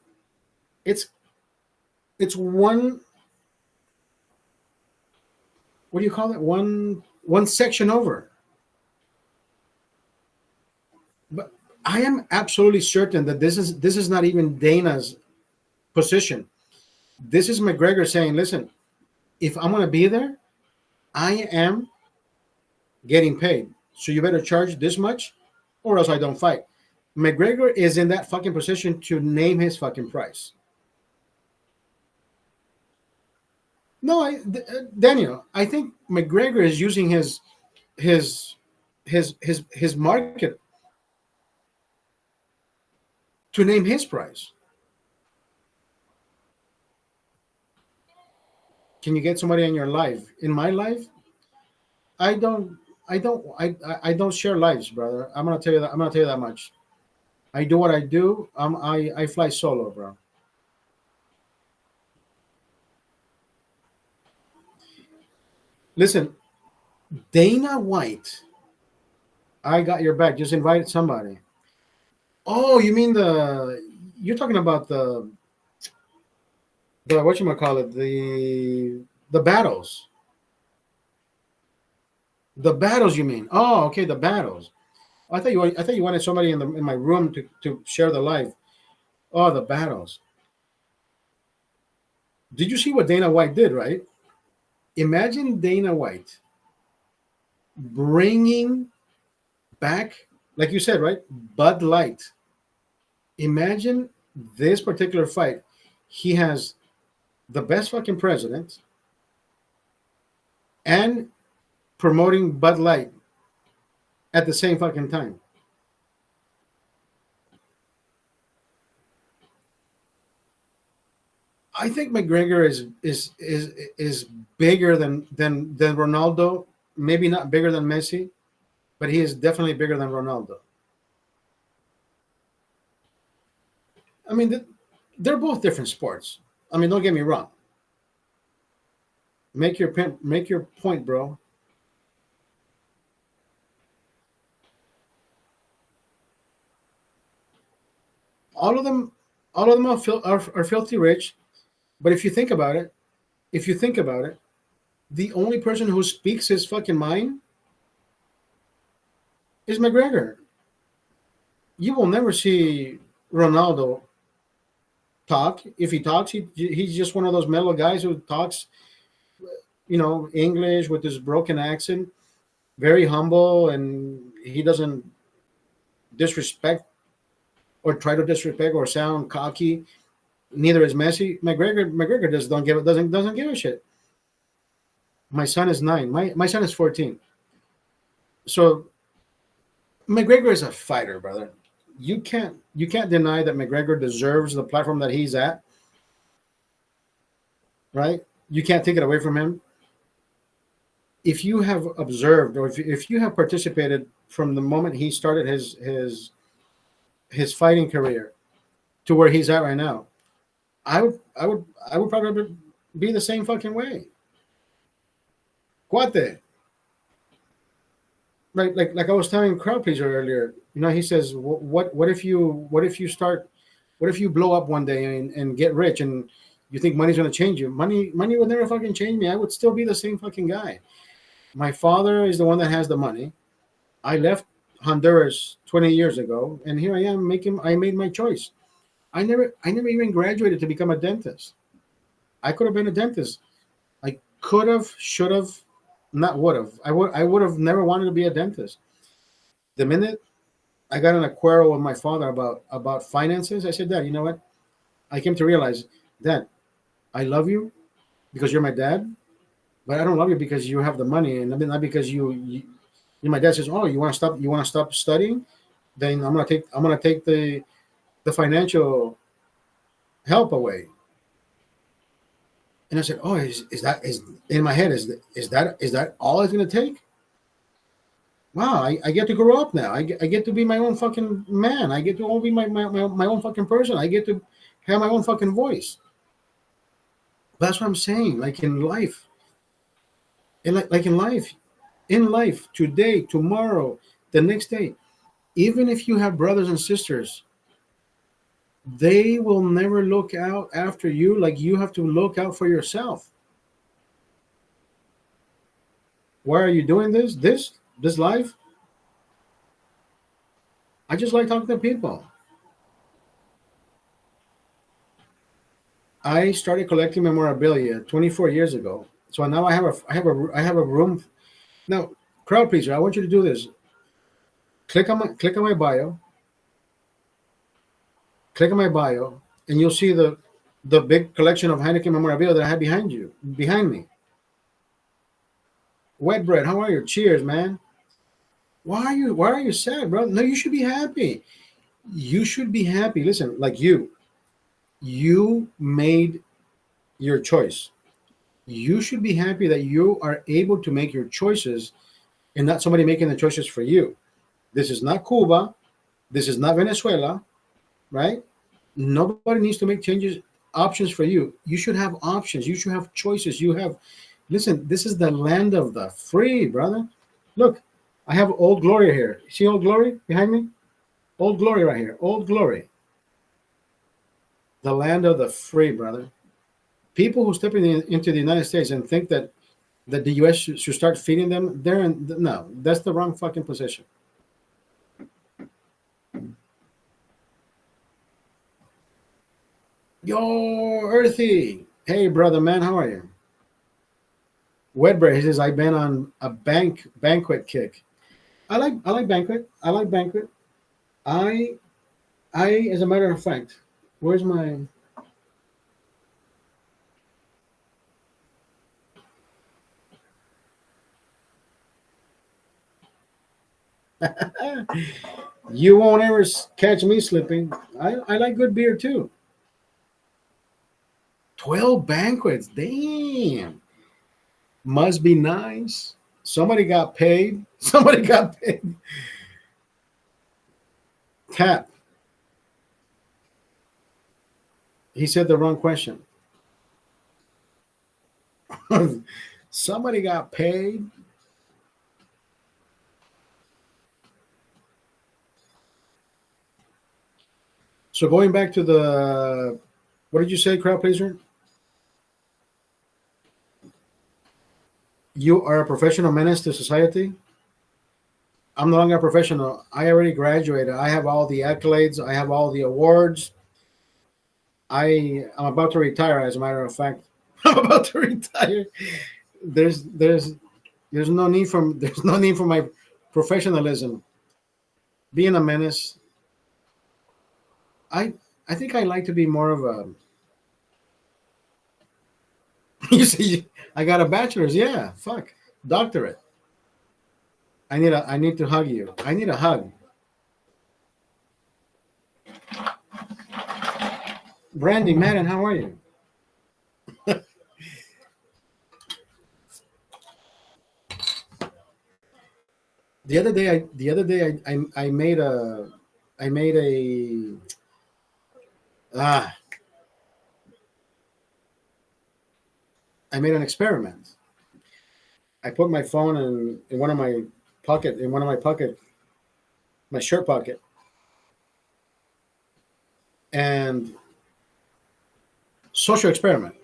It's it's one, what do you call it? One section over. But I am absolutely certain that this is not even Dana's position. This is McGregor saying, listen, if I'm gonna be there, I am getting paid. So you better charge this much or else I don't fight. McGregor is in that fucking position to name his fucking price. No, Daniel, I think McGregor is using his his market to name his price. Can you get somebody in your life? In my life, I don't I don't share lives, brother. I'm gonna tell you that. I'm gonna tell you that much. I do what I do. I fly solo, bro. Listen, Dana White, I got your back. Just invited somebody. Oh, you mean you're talking about the what you call it, the battles. The battles, you mean? Oh, okay, the battles. I thought you wanted somebody in my room to share the live. Oh, the battles. Did you see what Dana White did? Right? Imagine Dana White bringing back, like you said, right? Bud Light. Imagine this particular fight. He has the best fucking president and promoting Bud Light at the same fucking time. I think McGregor is bigger than Ronaldo. Maybe not bigger than Messi, but he is definitely bigger than Ronaldo. I mean, they're both different sports. I mean, don't get me wrong. Make your point, bro. All of them, all of them are filthy rich. But if you think about it, the only person who speaks his fucking mind is McGregor. You will never see Ronaldo talk. If he talks, he's just one of those mellow guys who talks, English with his broken accent, very humble, and he doesn't disrespect or try to disrespect or sound cocky. Neither is Messi. McGregor just doesn't give a shit. My son is 9. My son is 14. So McGregor is a fighter, brother. You can't deny that McGregor deserves the platform that he's at, right? You can't take it away from him. If you have observed or if you have participated from the moment he started his fighting career to where he's at right now, I would probably be the same fucking way. Cuate. Like I was telling crowd pleaser earlier, he says, what if you blow up one day and get rich and you think money's gonna change you? Money would never fucking change me. I would still be the same fucking guy. My father is the one that has the money. I left Honduras 20 years ago, and here I am I made my choice. I never even graduated to become a dentist. I could have been a dentist. I could have, should have, not would have. I would have never wanted to be a dentist. The minute I got in a quarrel with my father about finances, I said, Dad, you know what? I came to realize, Dad, I love you because you're my dad, but I don't love you because you have the money, and not because my dad says, oh, you want to stop studying, then I'm gonna take the financial help away. And I said, oh, is in my head, is that all it's gonna take? Wow, I get to grow up now. I get to be my own fucking man. I get to all be my own fucking person. I get to have my own fucking voice. That's what I'm saying. Like in life, like in life, today, tomorrow, the next day, even if you have brothers and sisters, they will never look out after you like you have to look out for yourself. Why are you doing this life? I just like talking to people. I started collecting memorabilia 24 years ago. So now I have a room. Now, crowd pleaser, I want you to do this. Click on my bio. Click on my bio, and you'll see the big collection of Heineken memorabilia that I have behind me. Wet bread, how are you? Cheers, man. Why are you sad, bro? No, you should be happy. You should be happy. Listen, like you made your choice. You should be happy that you are able to make your choices and not somebody making the choices for you. This is not Cuba. This is not Venezuela, right? Nobody needs to make changes, options for you. You should have options. You should have choices. Listen, this is the land of the free, brother. Look, I have Old Glory here. See Old Glory behind me? Old Glory right here. Old Glory. The land of the free, brother. People who step into the United States and think that the U.S. should start feeding them, no, that's the wrong fucking position. Yo, Earthy. Hey, brother, man, how are you? Wedbread, he says, I've been on a banquet kick. I like banquet. I like banquet. I, as a matter of fact, where's my. You won't ever catch me slipping. I like good beer too. 12 banquets. Damn. Must be nice. Somebody got paid. Somebody got paid. Tap. He said the wrong question. Somebody got paid. So going back to what did you say, crowd pleaser? You are a professional menace to society. I'm no longer a professional. I already graduated. I have all the accolades. I have all the awards. I'm about to retire. As a matter of fact, I'm about to retire. There's there's there's no need for my professionalism. Being a menace. I I think I like to be more of a. You see, I got a bachelor's. Yeah, fuck, doctorate. I need to hug you. I need a hug. Brandy Madden, how are you? The other day I made a ah I made an experiment. I put my phone in one of my pocket, my shirt pocket, and social experiment.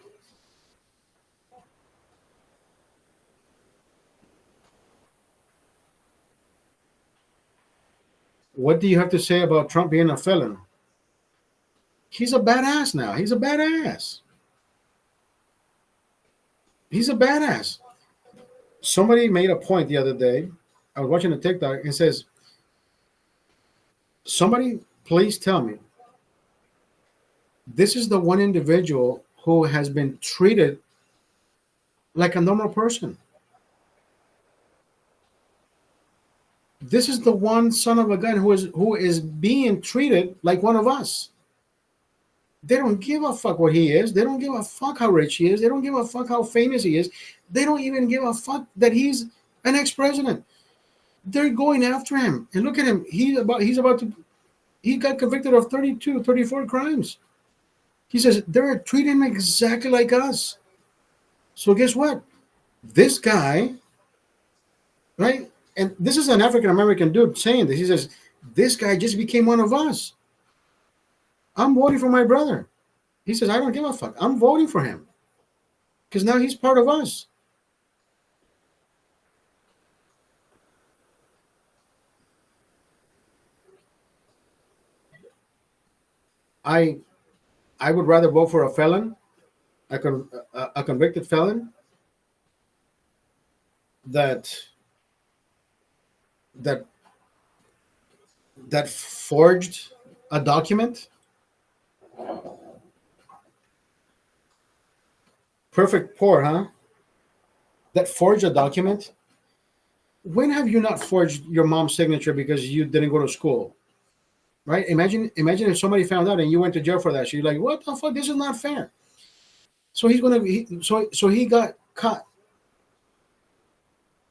What do you have to say about Trump being a felon? He's a badass now. He's a badass. He's a badass. Somebody made a point the other day. I was watching a TikTok and says, somebody please tell me this is the one individual who has been treated like a normal person. This is the one son of a gun who is being treated like one of us. They don't give a fuck what he is. They don't give a fuck how rich he is. They don't give a fuck how famous he is. They don't even give a fuck that he's an ex-president. They're going after him. And look at him. He got convicted of 32, 34 crimes. He says they're treating him exactly like us. So guess what? This guy, right? And this is an African American dude saying this. He says, this guy just became one of us. I'm voting for my brother. He says, I don't give a fuck. I'm voting for him because now he's part of us. I I would rather vote for a felon, a convicted felon that that that forged a document. Perfect poor, huh? That forged a document. When have you not forged your mom's signature because you didn't go to school? Right? Imagine if somebody found out and you went to jail for that. So you're like, what the fuck? This is not fair. So he's gonna be so he got caught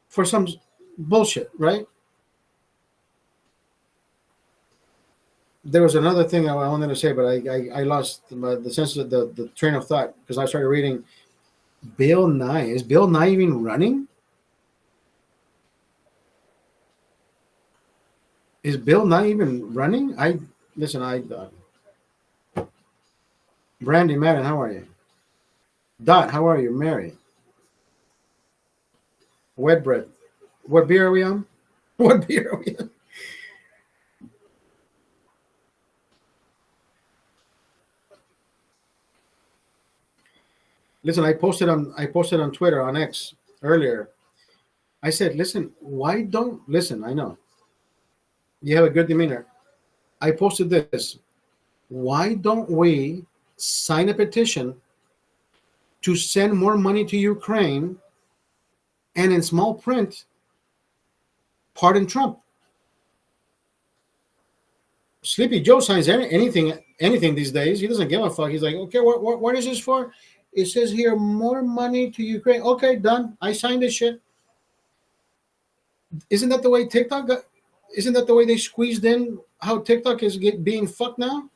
for some bullshit, right? There was another thing I wanted to say, but I lost the sense of the train of thought because I started reading Bill Nye. Is Bill Nye even running? Is Bill Nye even running? I listen. Brandy Madden, how are you? Dot, how are you? Mary, wet bread. What beer are we on? What beer are we on? Listen, I posted on Twitter on X earlier. I said, listen, why don't listen? I know you have a good demeanor. I posted this. Why don't we sign a petition to send more money to Ukraine and in small print, pardon Trump? Sleepy Joe signs anything these days. He doesn't give a fuck. He's like, okay, what is this for? It says here more money to Ukraine. Okay, done. I signed this shit. Isn't that the way TikTok got? Isn't that the way they squeezed in how TikTok is being fucked now?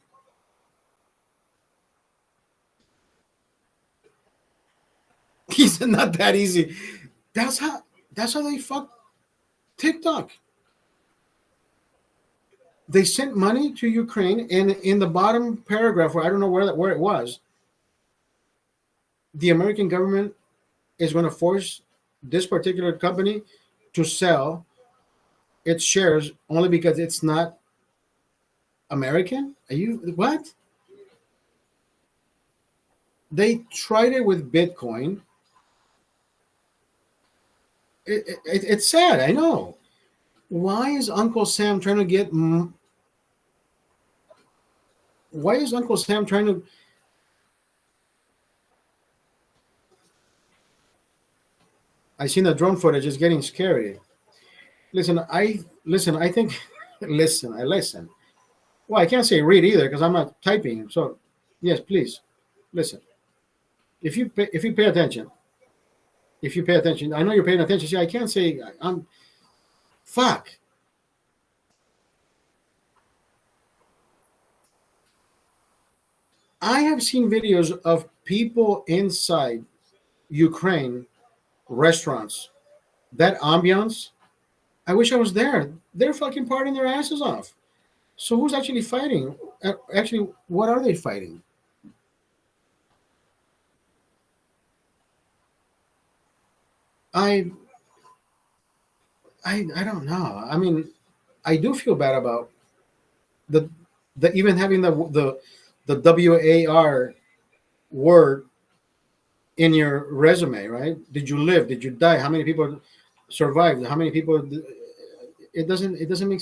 He said not that easy. That's how that's how they fuck TikTok. They sent money to Ukraine, and in the bottom paragraph, where I don't know where it was, the American government is going to force this particular company to sell its shares only because it's not American. Are you what? They tried it with Bitcoin. It's sad. I know. Why is Uncle Sam trying to get? Why is Uncle Sam trying to? I seen the drone footage. It's getting scary. Listen. I think. Listen. I listen. Well, I can't say read either because I'm not typing. So, yes, please listen. If you pay attention, I know you're paying attention. See, I can't say I'm. Fuck. I have seen videos of people inside Ukraine restaurants. That ambiance. I wish I was there. They're fucking partying their asses off. So who's actually fighting? Actually, what are they fighting? I I don't know. I mean, I do feel bad about the even having the WAR word in your resume, right? Did you live? Did you die? How many people survived? How many people? It doesn't make.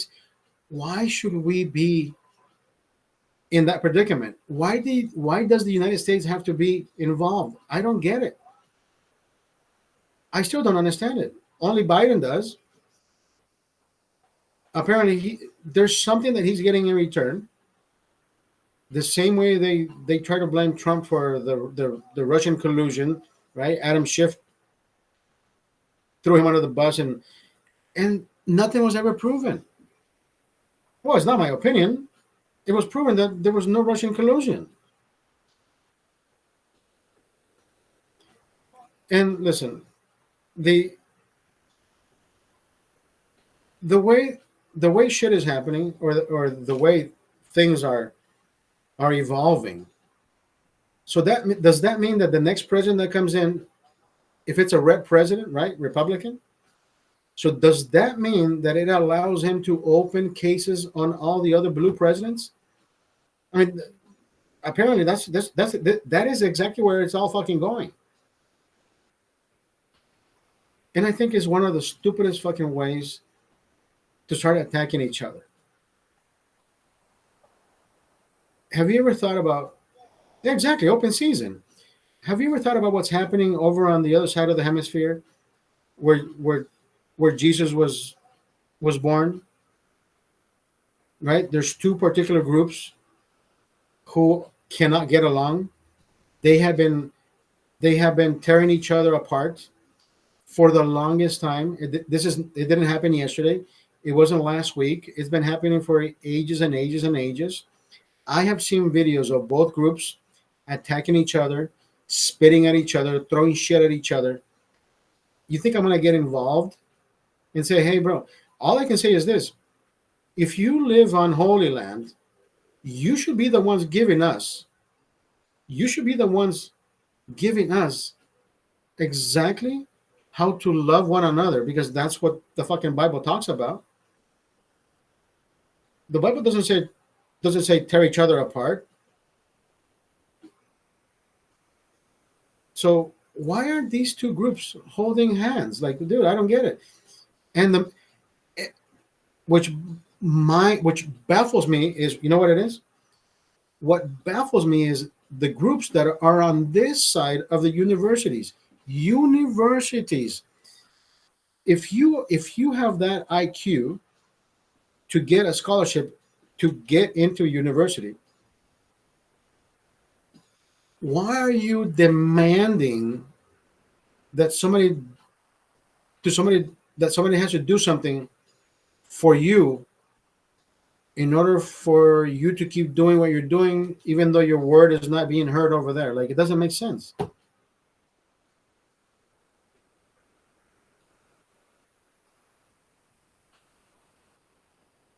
Why should we be in that predicament? Why does the United States have to be involved? I don't get it. I still don't understand it. Only Biden does. Apparently, there's something that he's getting in return. The same way they try to blame Trump for the Russian collusion, right? Adam Schiff threw him under the bus, and nothing was ever proven. Well, it's not my opinion. It was proven that there was no Russian collusion. And listen, the the way the way shit is happening, or the way things are evolving. So that does that mean that the next president that comes in, if it's a rep president, right, Republican, so does that mean that it allows him to open cases on all the other blue presidents? I mean, apparently that is exactly where it's all fucking going. And I think it's one of the stupidest fucking ways to start attacking each other. Have you ever thought about, yeah, exactly, open season? Have you ever thought about what's happening over on the other side of the hemisphere, where where where Jesus was born? Right? There's two particular groups who cannot get along. They have been they have been tearing each other apart for the longest time. It didn't happen yesterday. It wasn't last week. It's been happening for ages and ages and ages. I have seen videos of both groups attacking each other, spitting at each other, throwing shit at each other. You think I'm going to get involved and say, hey, bro, all I can say is this. If you live on Holy Land, you should be the ones giving us. You should be the ones giving us exactly how to love one another, because that's what the fucking Bible talks about. The Bible doesn't say tear each other apart. So why aren't these two groups holding hands? Like, dude, I don't get it. And which which baffles me is, you know what it is? What baffles me is the groups that are on this side of the universities. Universities. If you have that IQ to get a scholarship to get into a university, why are you demanding that somebody has to do something for you in order for you to keep doing what you're doing, even though your word is not being heard over there? Like, it doesn't make sense.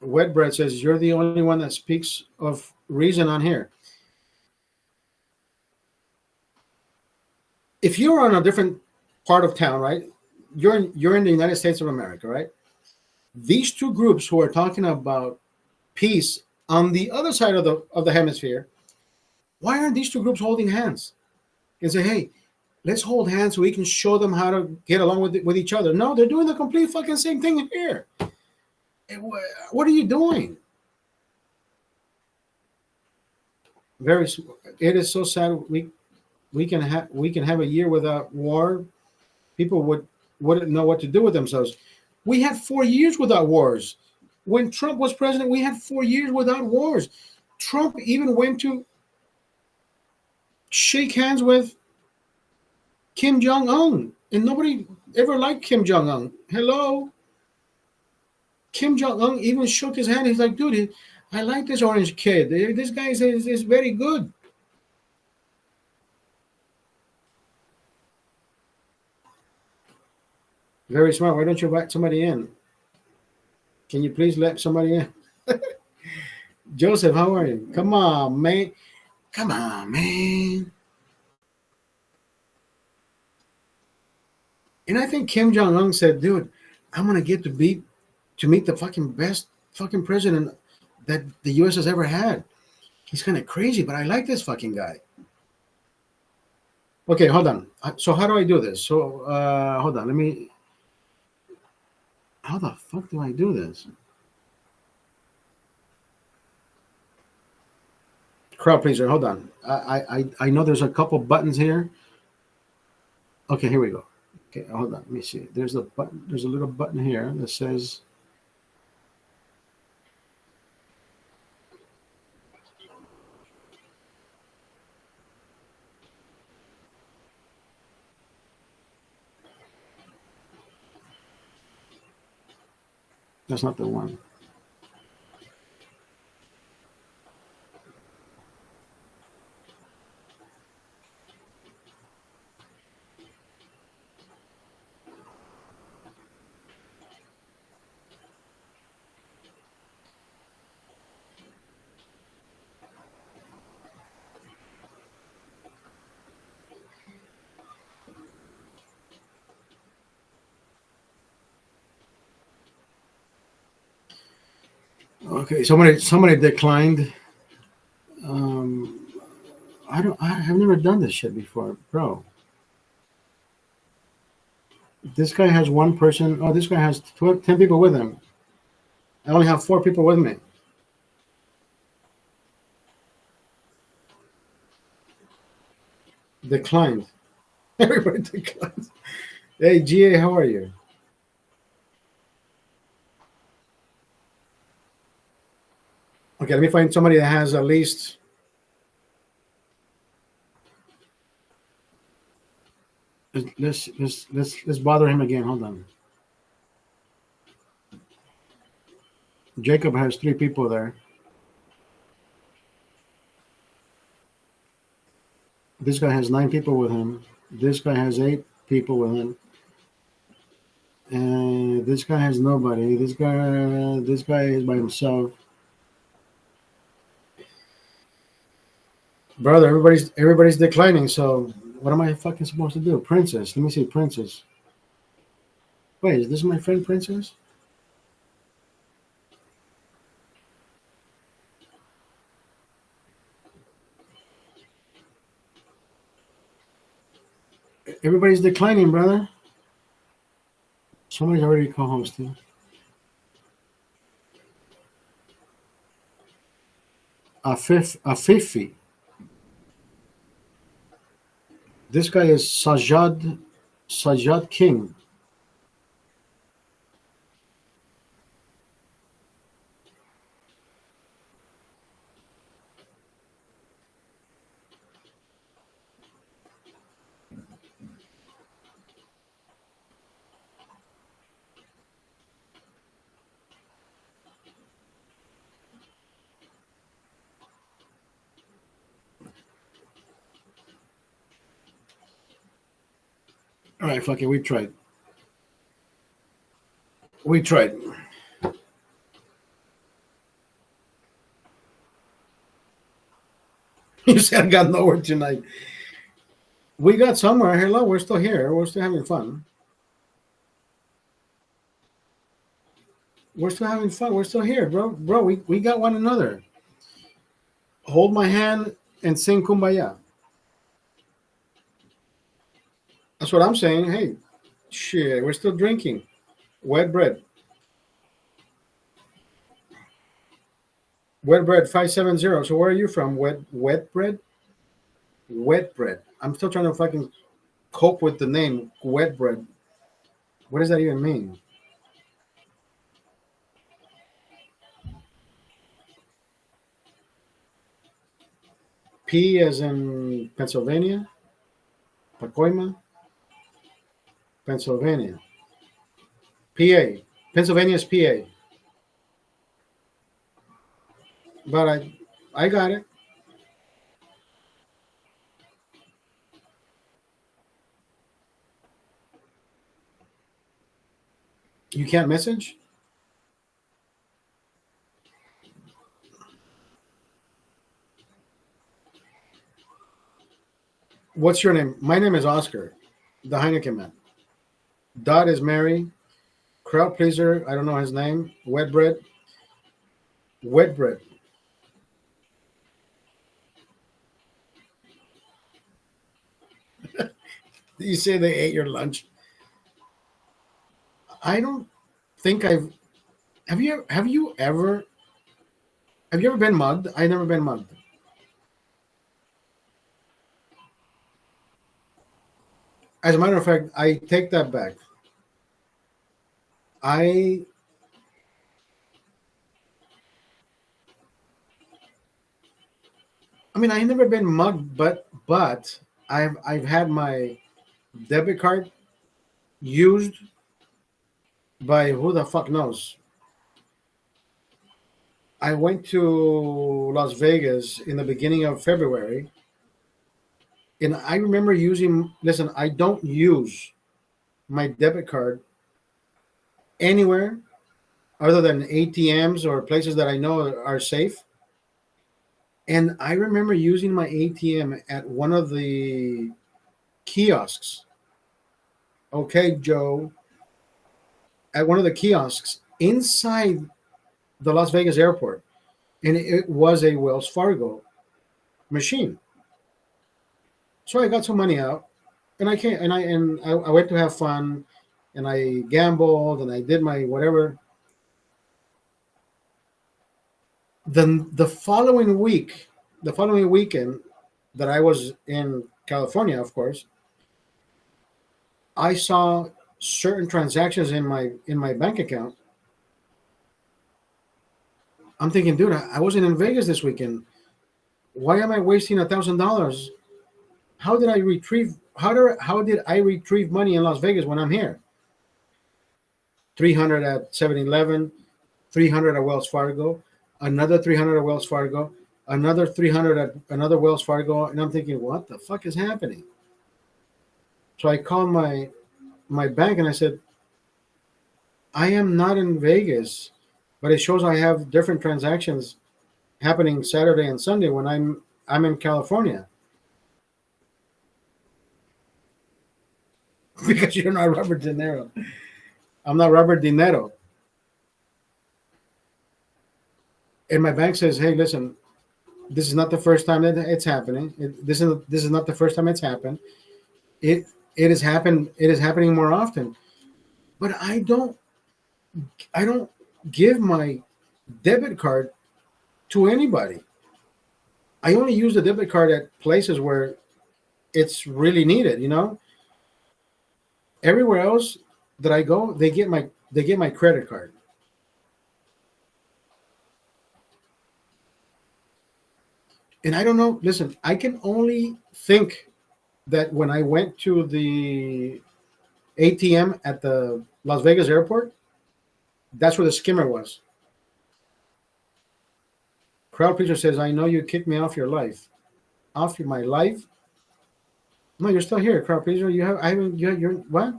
Wetbread says you're the only one that speaks of reason on here. If you're on a different part of town, right? You're in the United States of America, right? These two groups who are talking about peace on the other side of the hemisphere, why aren't these two groups holding hands and say, hey, let's hold hands so we can show them how to get along with each other? No, they're doing the complete fucking same thing here. What are you doing? Very. It is so sad. We can have a year without war. People wouldn't know what to do with themselves. We had 4 years without wars. When Trump was president, we had 4 years without wars. Trump even went to shake hands with Kim Jong Un, and nobody ever liked Kim Jong Un. Hello, Kim Jong Un even shook his hand. He's like, dude, I like this orange kid. This guy is very good. Very smart. Why don't you invite somebody in? Can you please let somebody in? Joseph, how are you? Come on, man. Come on, man. And I think Kim Jong Un said, dude, I'm gonna get to meet the fucking best fucking president that the US has ever had. He's kind of crazy, but I like this fucking guy. Okay, hold on. So how do I do this? So hold on. How the fuck do I do this? Crowd pleaser, hold on. I know there's a couple buttons here. Okay, here we go. Okay, hold on. Let me see. There's a button. There's a little button here that says. That's not the one. Okay, somebody declined. Um, I don't. I have never done this shit before, bro. This guy has one person. Oh, this guy has 10 people with him. I only have 4 people with me. Declined. Everybody declined. Hey, GA, how are you? Okay, let me find somebody that has at least. Let's bother him again. Hold on. Jacob has 3 people there. This guy has 9 people with him. This guy has 8 people with him. And this guy has nobody. This guy is by himself. Brother, everybody's declining. So what am I fucking supposed to do? Princess. Let me see, Princess. Wait, is this my friend Princess? Everybody's declining, brother. Somebody's already co-hosting. A Fifi. This guy is Sajad King. All right, fuck it. We tried. We tried. You said I got nowhere tonight. We got somewhere. Hello, we're still here. We're still having fun. We're still having fun. We're still here, bro. Bro, we got one another. Hold my hand and sing Kumbaya. That's what I'm saying. Hey, shit, we're still drinking. Wet bread. Wet bread 570. So where are you from? Wet bread? Wet bread. I'm still trying to fucking cope with the name wet bread. What does that even mean? P as in Pennsylvania? Pacoima? Pennsylvania. PA. Pennsylvania is PA. But I got it. You can't message? What's your name? My name is Oscar, the Heineken Man. Dot is Mary. Crowd pleaser, I don't know his name. Wet bread. Wet bread. You say they ate your lunch. I don't think I've have you ever been mugged? I've never been mugged. As a matter of fact, I take that back. I I mean, I've never been mugged, but I've had my debit card used by who the fuck knows. I went to Las Vegas in the beginning of February, and I remember using. Listen, I don't use my debit card anywhere other than ATMs or places that I know are safe. And I remember using my ATM at one of the kiosks. Okay, Joe, at one of the kiosks inside the Las Vegas airport, and it was a Wells Fargo machine. So I got some money out, and I went to have fun, and I gambled, and I did my whatever. Then the following weekend that I was in California, of course, I saw certain transactions in my bank account. I'm thinking, dude, I wasn't in Vegas this weekend. Why am I wasting $1,000? How did I retrieve money in Las Vegas when I'm here? 300 at 7-Eleven, 300 at Wells Fargo, another 300 at Wells Fargo, another 300 at another Wells Fargo, and I'm thinking, what the fuck is happening? So I called my bank and I said, I am not in Vegas, but it shows I have different transactions happening Saturday and Sunday when I'm in California. Because you're not Robert De Niro. I'm not Robert De Niro. And my bank says, hey, listen, this is not the first time that it's happening. This is not the first time it's happened. It it has happened. It is happening more often. But I don't give my debit card to anybody. I only use the debit card at places where it's really needed. Everywhere else that I go, they get my credit card. And I don't know. Listen, I can only think that when I went to the ATM at the Las Vegas airport, that's where the skimmer was. Crowd pleaser says, "I know you kicked me off your life, my life." No, you're still here, crowd pleaser. You have I haven't. You're what?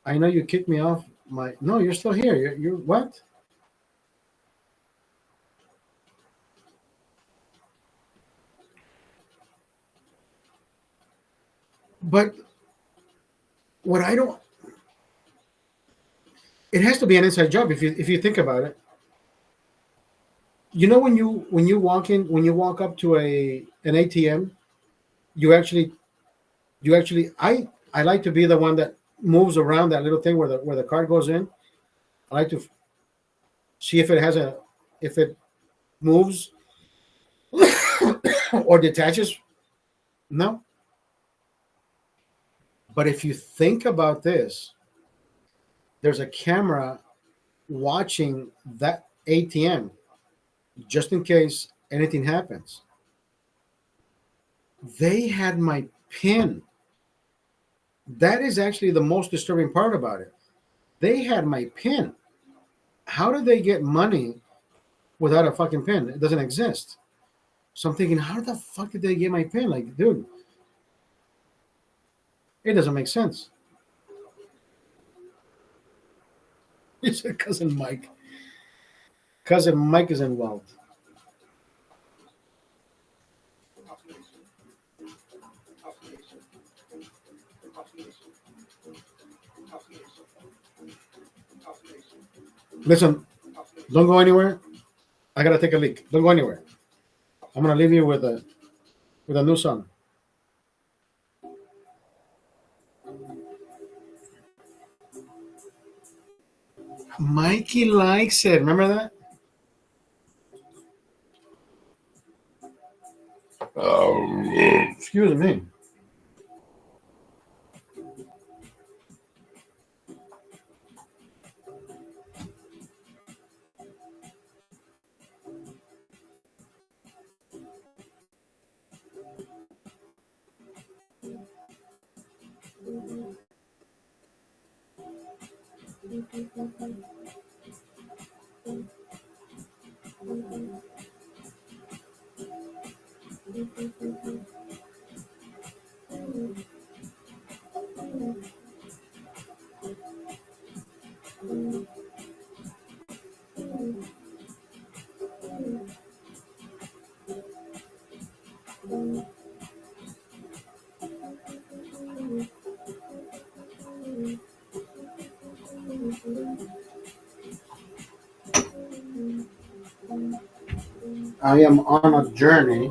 I know you kicked me off my. No, you're still here. You're what? But what I don't. It has to be an inside job if you think about it. When you walk up to an ATM, you actually I like to be the one that moves around that little thing where the card goes in. I like to see if it moves or detaches. No, but if you think about this, there's a camera watching that ATM just in case anything happens. They had my PIN. That is actually the most disturbing part about it. They had my PIN. How did they get money without a fucking PIN? It doesn't exist. So I'm thinking, how the fuck did they get my PIN? Like, dude, it doesn't make sense. He said cousin Mike. Cousin Mike is involved. Listen, don't go anywhere. I gotta take a leak. Don't go anywhere. I'm gonna leave you with a new song. Mikey likes it. Remember that? Excuse me. I am on a journey.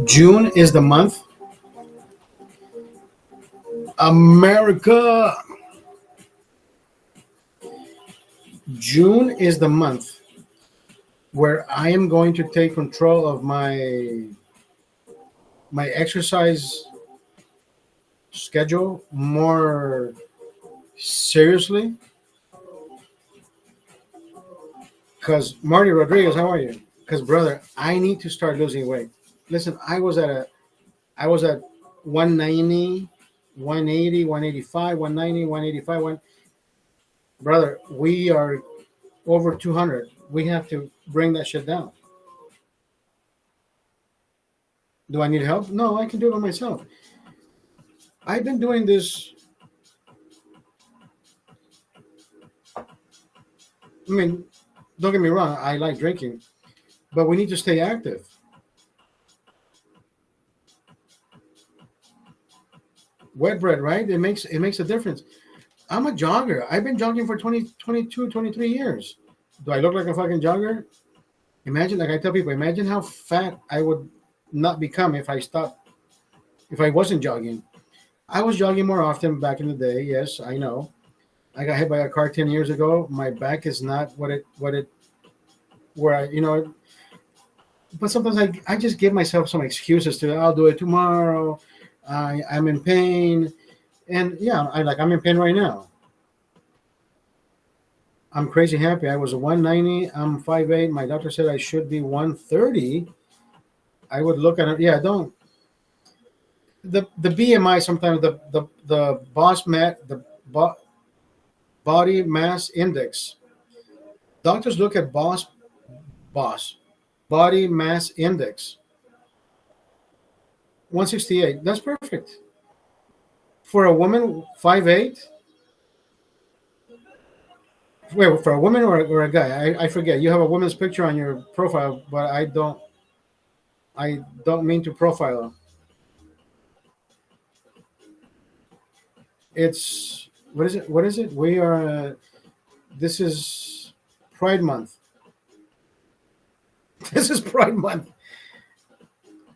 June is the month. America. June is the month where I am going to take control of my exercise schedule more seriously. Because Marty Rodriguez, how are you? Because brother, I need to start losing weight. Listen, I was at 190, 180, 185, 190, 185. Brother, we are over 200. We have to bring that shit down. Do I need help? No, I can do it by myself. I've been doing this. I mean, don't get me wrong, I like drinking, but we need to stay active. Wet bread, right? It makes a difference. I'm a jogger. I've been jogging for 20, 22, 23 years. Do I look like a fucking jogger? Imagine, like I tell people, imagine how fat I would not become if I stopped, if I wasn't jogging. I was jogging more often back in the day. Yes, I know. I got hit by a car 10 years ago. My back is not where I, but sometimes I just give myself some excuses to, I'll do it tomorrow. I'm in pain. And yeah, I'm in pain right now. I'm crazy happy. I was 190. I'm 5'8". My doctor said I should be 130. I would look at it. Yeah, don't the BMI sometimes the boss mat the bo- body mass index. Doctors look at boss body mass index 168. That's perfect for a woman 5'8". Wait, for a woman or a guy? I forget. You have a woman's picture on your profile, but I don't mean to profile. It's what is it? What is it? We are. This is Pride Month. This is Pride Month.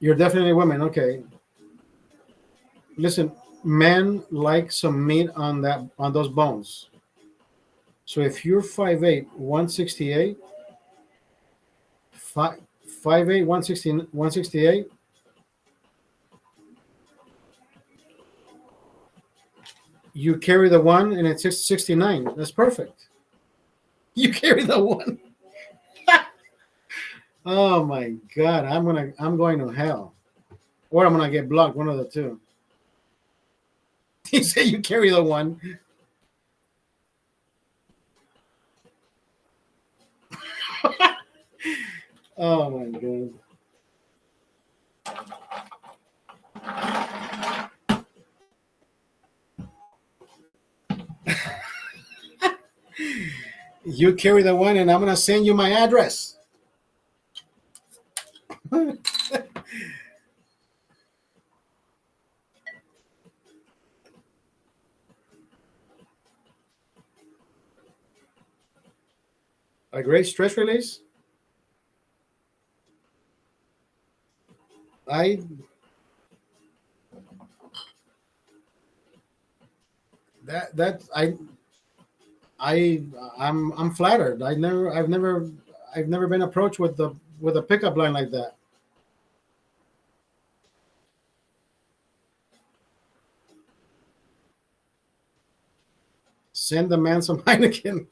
You're definitely a woman. Okay. Listen, men like some meat on those bones. So if you're 5'8", 168, 5'8", 160, 168, you carry the one and it's 69. That's perfect. You carry the one. Oh my God, I'm going to hell, or I'm gonna get blocked. One of the two. He said you carry the one. Oh my God. You carry the one, and I'm gonna send you my address. A great stress release. I that I I'm flattered. I've never been approached with a pickup line like that. Send the man some Heineken.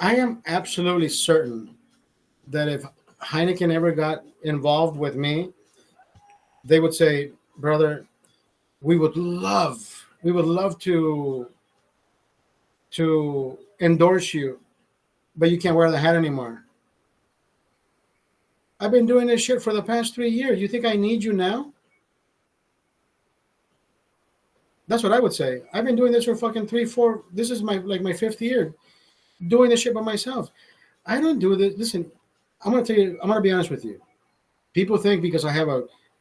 I am absolutely certain that if Heineken ever got involved with me, they would say, "Brother, we would love to endorse you, but you can't wear the hat anymore. I've been doing this shit for the past 3 years. You think I need you now?" That's what I would say. I've been doing this for fucking three, four. This is my fifth year doing this shit by myself. I don't do this. Listen, I'm gonna tell you. I'm gonna be honest with you. People think because I have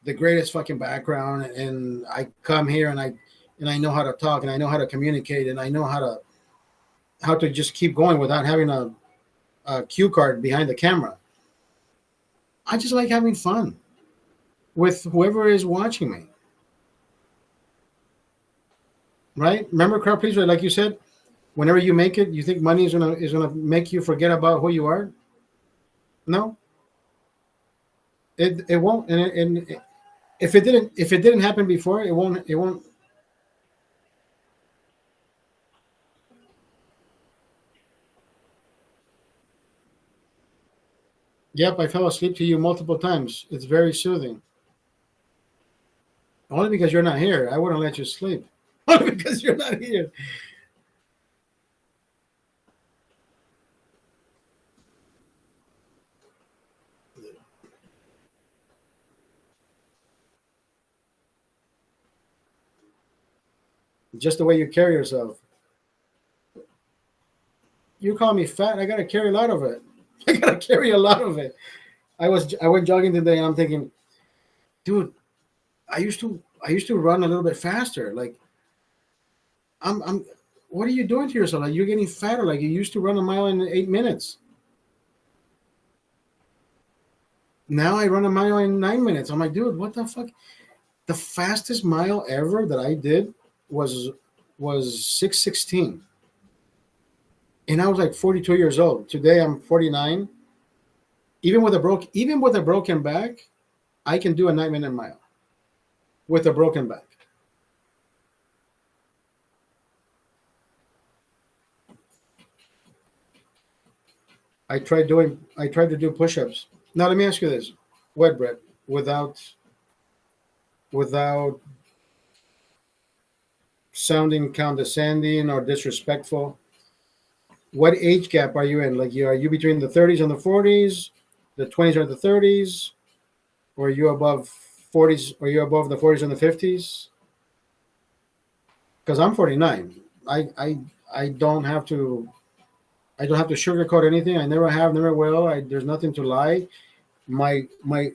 the greatest fucking background and I come here and I know how to talk and I know how to communicate and I know how to just keep going without having a cue card behind the camera. I just like having fun with whoever is watching me. Right? Remember, crowd pleaser, like you said, whenever you make it, you think money is gonna make you forget about who you are. No, it won't. And if it didn't happen before, it won't. Yep, I fell asleep to you multiple times. It's very soothing. Only because you're not here. I wouldn't let you sleep. Only because you're not here. Just the way you carry yourself. You call me fat. I gotta carry a lot of it. I gotta carry a lot of it. I went jogging today, and I'm thinking, dude, I used to run a little bit faster. Like I'm. What are you doing to yourself? Like you're getting fatter. Like you used to run a mile in 8 minutes. Now I run a mile in 9 minutes. I'm like, dude, what the fuck? The fastest mile ever that I did was was 6:16, and I was like 42 years old. Today I'm 49. Even with a broken back, I can do a 9 minute mile with a broken back. I tried to do push-ups. Now let me ask you this, wet bread, without sounding condescending or disrespectful. What age gap are you in? Like, are you between the 30s and the 40s, the 20s or the 30s, or are you above 40s? Are you above the 40s and the 50s? Because I'm 49. I I I don't have to. I don't have to sugarcoat anything. I never have, never will. There's nothing to lie. My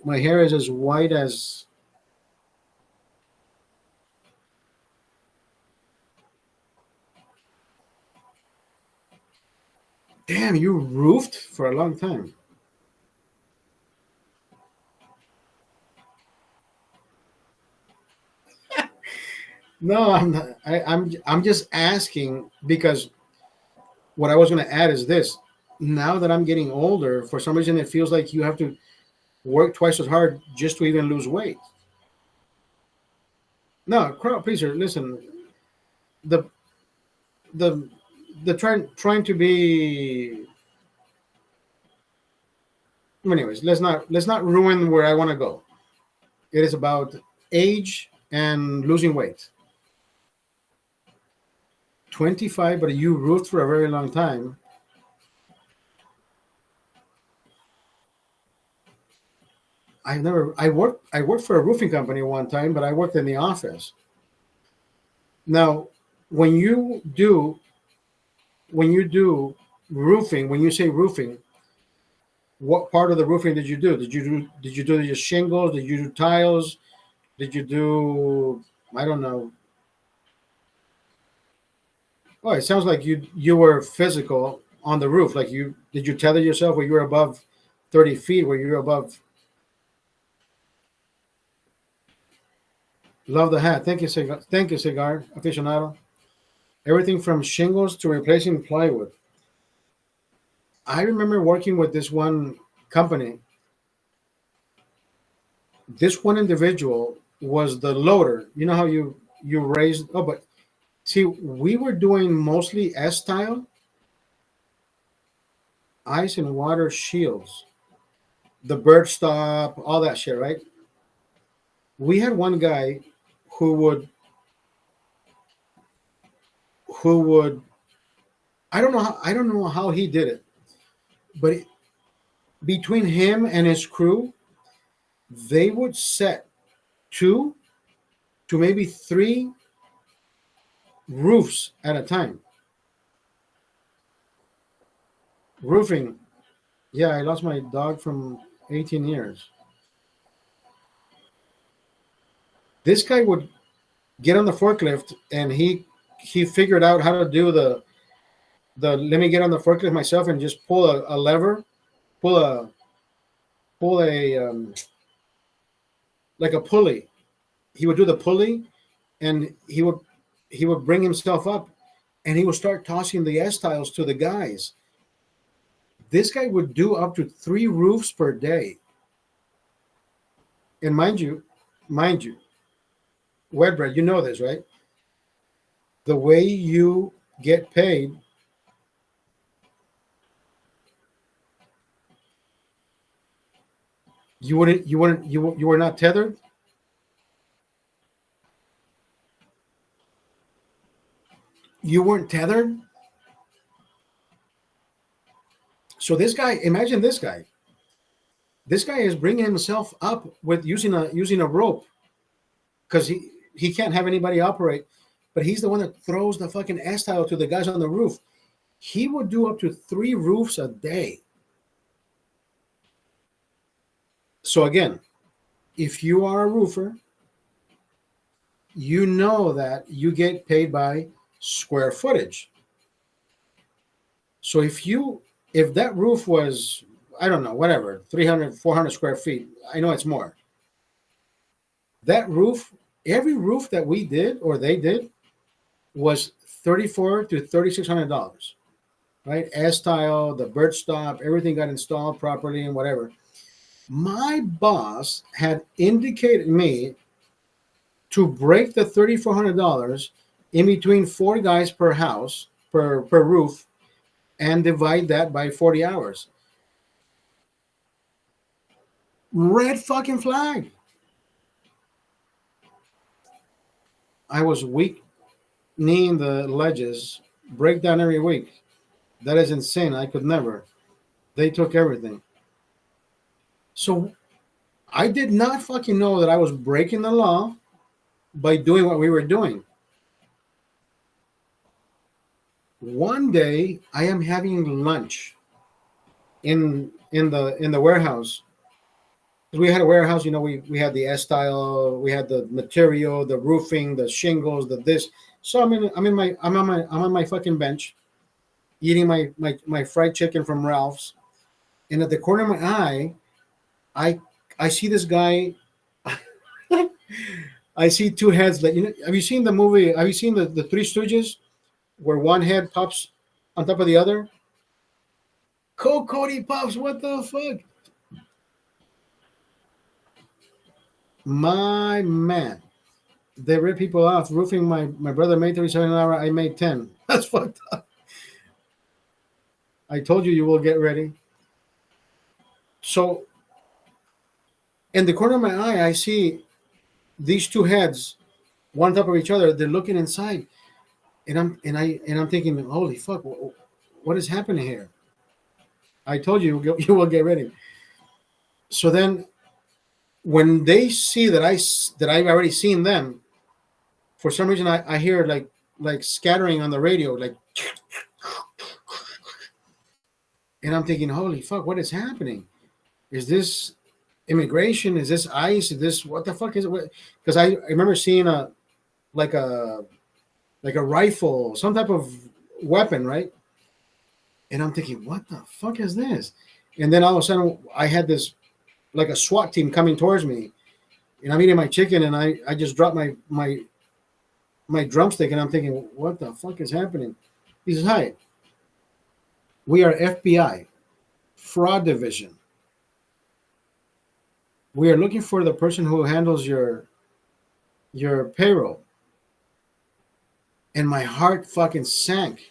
hair is as white as. Damn, you roofed for a long time. No, I'm not. I'm just asking because what I was going to add is this. Now that I'm getting older, for some reason it feels like you have to work twice as hard just to even lose weight. No, crowd pleaser. Listen, the the the trying to be. Anyways, let's not ruin where I want to go. It is about age and losing weight. 25, but you roofed for a very long time. I worked for a roofing company one time, but I worked in the office. Now, when you do when you do roofing, when you say roofing, what part of the roofing did you do? Did you do just shingles? Did you do tiles? Did you do, I don't know. Oh, it sounds like you were physical on the roof. Like you did you tether yourself where you were above 30 feet, where you were above. Love the hat. Thank you, cigar aficionado. Everything from shingles to replacing plywood. I remember working with this one company. This one individual was the loader. You know how you raised. Oh, but see, we were doing mostly S style. ice and water shields, the bird stop, all that shit, right? We had one guy who would who would I don't know how he did it, but between him and his crew, they would set two to maybe three roofs at a time. Roofing. Yeah, I lost my dog from 18 years. This guy would get on the forklift and he figured out how to do the let me get on the forklift myself and just pull a lever, pull a pull a like a pulley. He would do the pulley and he would bring himself up and he would start tossing the S tiles to the guys. This guy would do up to three roofs per day. And mind you, Wetbread, you know this, right? The way you get paid, you were not tethered. You weren't tethered. So this guy, imagine this guy. This guy is bringing himself up with using a rope because he can't have anybody operate, but he's the one that throws the fucking S tile to the guys on the roof. He would do up to three roofs a day. So again, if you are a roofer, you know that you get paid by square footage. So if that roof was, I don't know, whatever, 300, 400 square feet, I know it's more. That roof, every roof that we did or they did was $3,400 to $3,600, right? S tile, the bird stop, everything got installed properly and whatever. My boss had indicated me to break the $3,400 in between four guys per house, per roof, and divide that by 40 hours. Red fucking flag. I was weak kneeing the ledges, break down every week. That is insane. I could never. They took everything. So I did not fucking know that I was breaking the law by doing what we were doing. One day I am having lunch in the warehouse. We had a warehouse, we had the S style, we had the material, the roofing, the shingles, the this. So I'm on my fucking bench eating my fried chicken from Ralph's. And at the corner of my eye, I see this guy. I see two heads. Have you seen the movie? Have you seen the Three Stooges, where one head pops on top of the other? Cody pops. What the fuck? My man, they rip people off. Roofing. My brother made 37 an hour. I made 10. That's fucked up. I told you you will get ready. So in the corner of my eye, I see these two heads, one on top of each other. They're looking inside, and I'm thinking, holy fuck, what is happening here? I told you you will get ready. So then, when they see that I've already seen them, for some reason I hear like scattering on the radio, like, and I'm thinking, holy fuck, what is happening? Is this immigration? Is this ICE? Is this what the fuck is it? Because I remember seeing like a rifle, some type of weapon, right? And I'm thinking, what the fuck is this? And then all of a sudden, I had this like a SWAT team coming towards me, and I'm eating my chicken, and I just dropped my drumstick, and I'm thinking, what the fuck is happening? He says, hi, we are FBI, fraud division. We are looking for the person who handles your payroll. And my heart fucking sank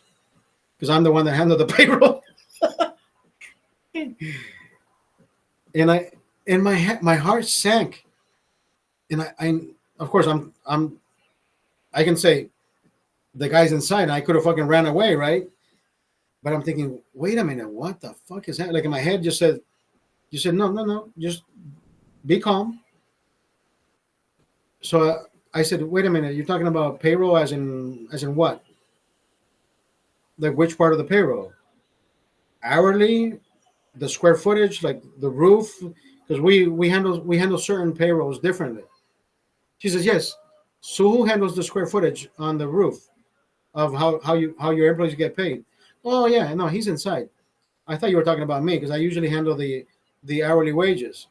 because I'm the one that handled the payroll. and my heart sank. And I of course I can say the guy's inside. I could have fucking ran away, right? But I'm thinking, wait a minute, what the fuck is that? Like in my head, you said no, no, no, just be calm. So I said, wait a minute, you're talking about payroll as in what? Like which part of the payroll? Hourly, the square footage, like the roof, because we handle certain payrolls differently. She says yes. So who handles the square footage on the roof of how your employees get paid? Oh yeah, no, he's inside. I thought you were talking about me because I usually handle the hourly wages.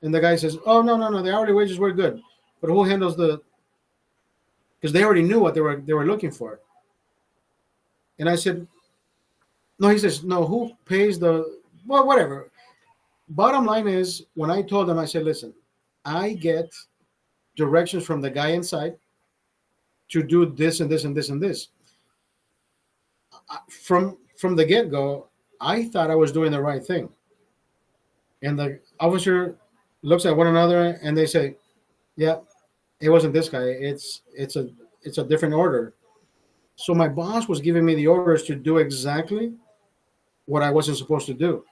And the guy says, oh no, no, no, the hourly wages were good, but who handles the? Because they already knew what they were looking for. And I said, no. He says, no. Who pays the? Well, whatever. Bottom line is, when I told him, I said, listen, I get directions from the guy inside to do this and this and this and this. From the get go, I thought I was doing the right thing. And the officer looks at one another and they say, "Yeah, it wasn't this guy. It's a different order." So my boss was giving me the orders to do exactly what I wasn't supposed to do.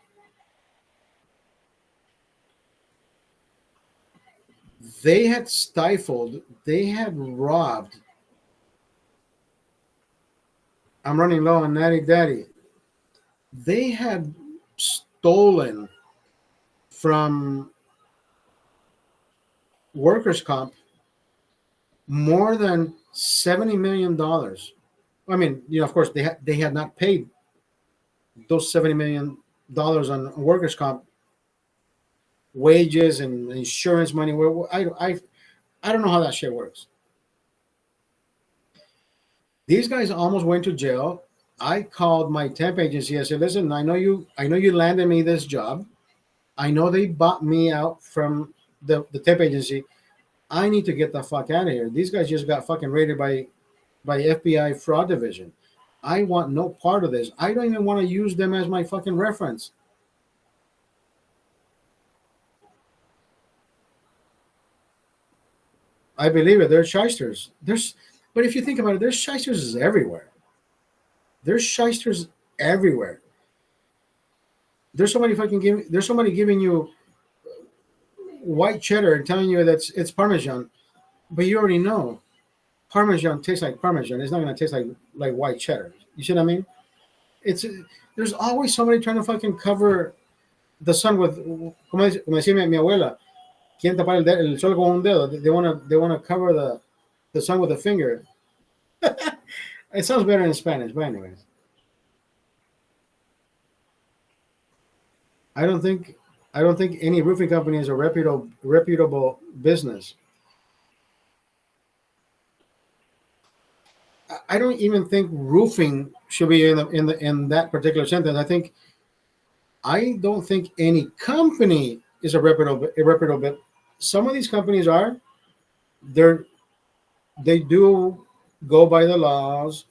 They had stifled, they had robbed. I'm running low on Natty Daddy. They had stolen from workers' comp more than $70 million. I mean, of course, they had not paid those $70 million on workers' comp wages and insurance money. I don't know how that shit works. These guys almost went to jail. I called my temp agency. I said, "Listen, I know you landed me this job. I know they bought me out from the temp agency. I need to get the fuck out of here. These guys just got fucking raided by FBI fraud division. I want no part of this. I don't even want to use them as my fucking reference." I believe it. They're shysters. But if you think about it, there's shysters everywhere. There's shysters everywhere. There's somebody giving you white cheddar and telling you that it's Parmesan, but you already know Parmesan tastes like Parmesan. It's not going to taste like white cheddar. You see what I mean? It's There's always somebody trying to fucking cover the sun with, como decía mi abuela, quieren tapar el sol con un dedo. They wanna cover the sun with a finger. It sounds better in Spanish, but anyways, I don't think I don't think any roofing company is a reputable business. I don't even think roofing should be in that particular sentence. I don't think any company is a reputable. Some of these companies are. They're they do go by the laws,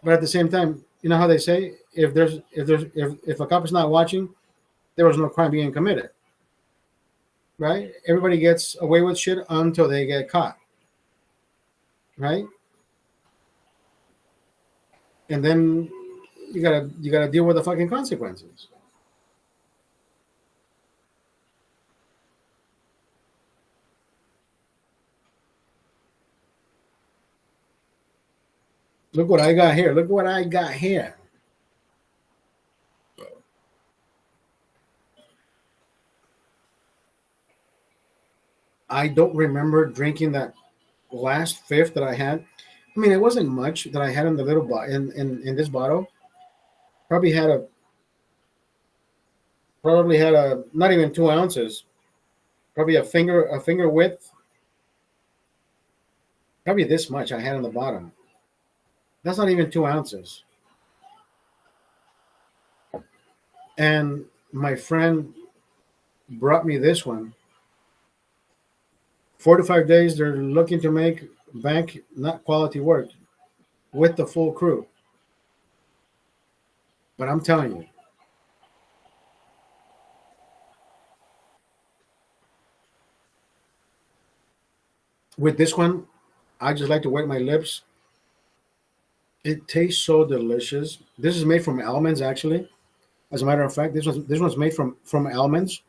but at the same time, you know how they say, if a cop is not watching, there was no crime being committed, right? Everybody gets away with shit until they get caught, right? And then you gotta deal with the fucking consequences. Look what I got here. Look what I got here. I don't remember drinking that last fifth that I had. I mean, it wasn't much that I had in the little in this bottle. Probably had a not even 2 ounces. Probably a finger width. Probably this much I had on the bottom. That's not even 2 ounces. And my friend brought me this one. 4 to 5 days. They're looking to make bank, not quality work, with the full crew. But I'm telling you, With this one, I just like to wet my lips. It tastes so delicious. This is made from almonds, actually. As a matter of fact, this one's made from almonds.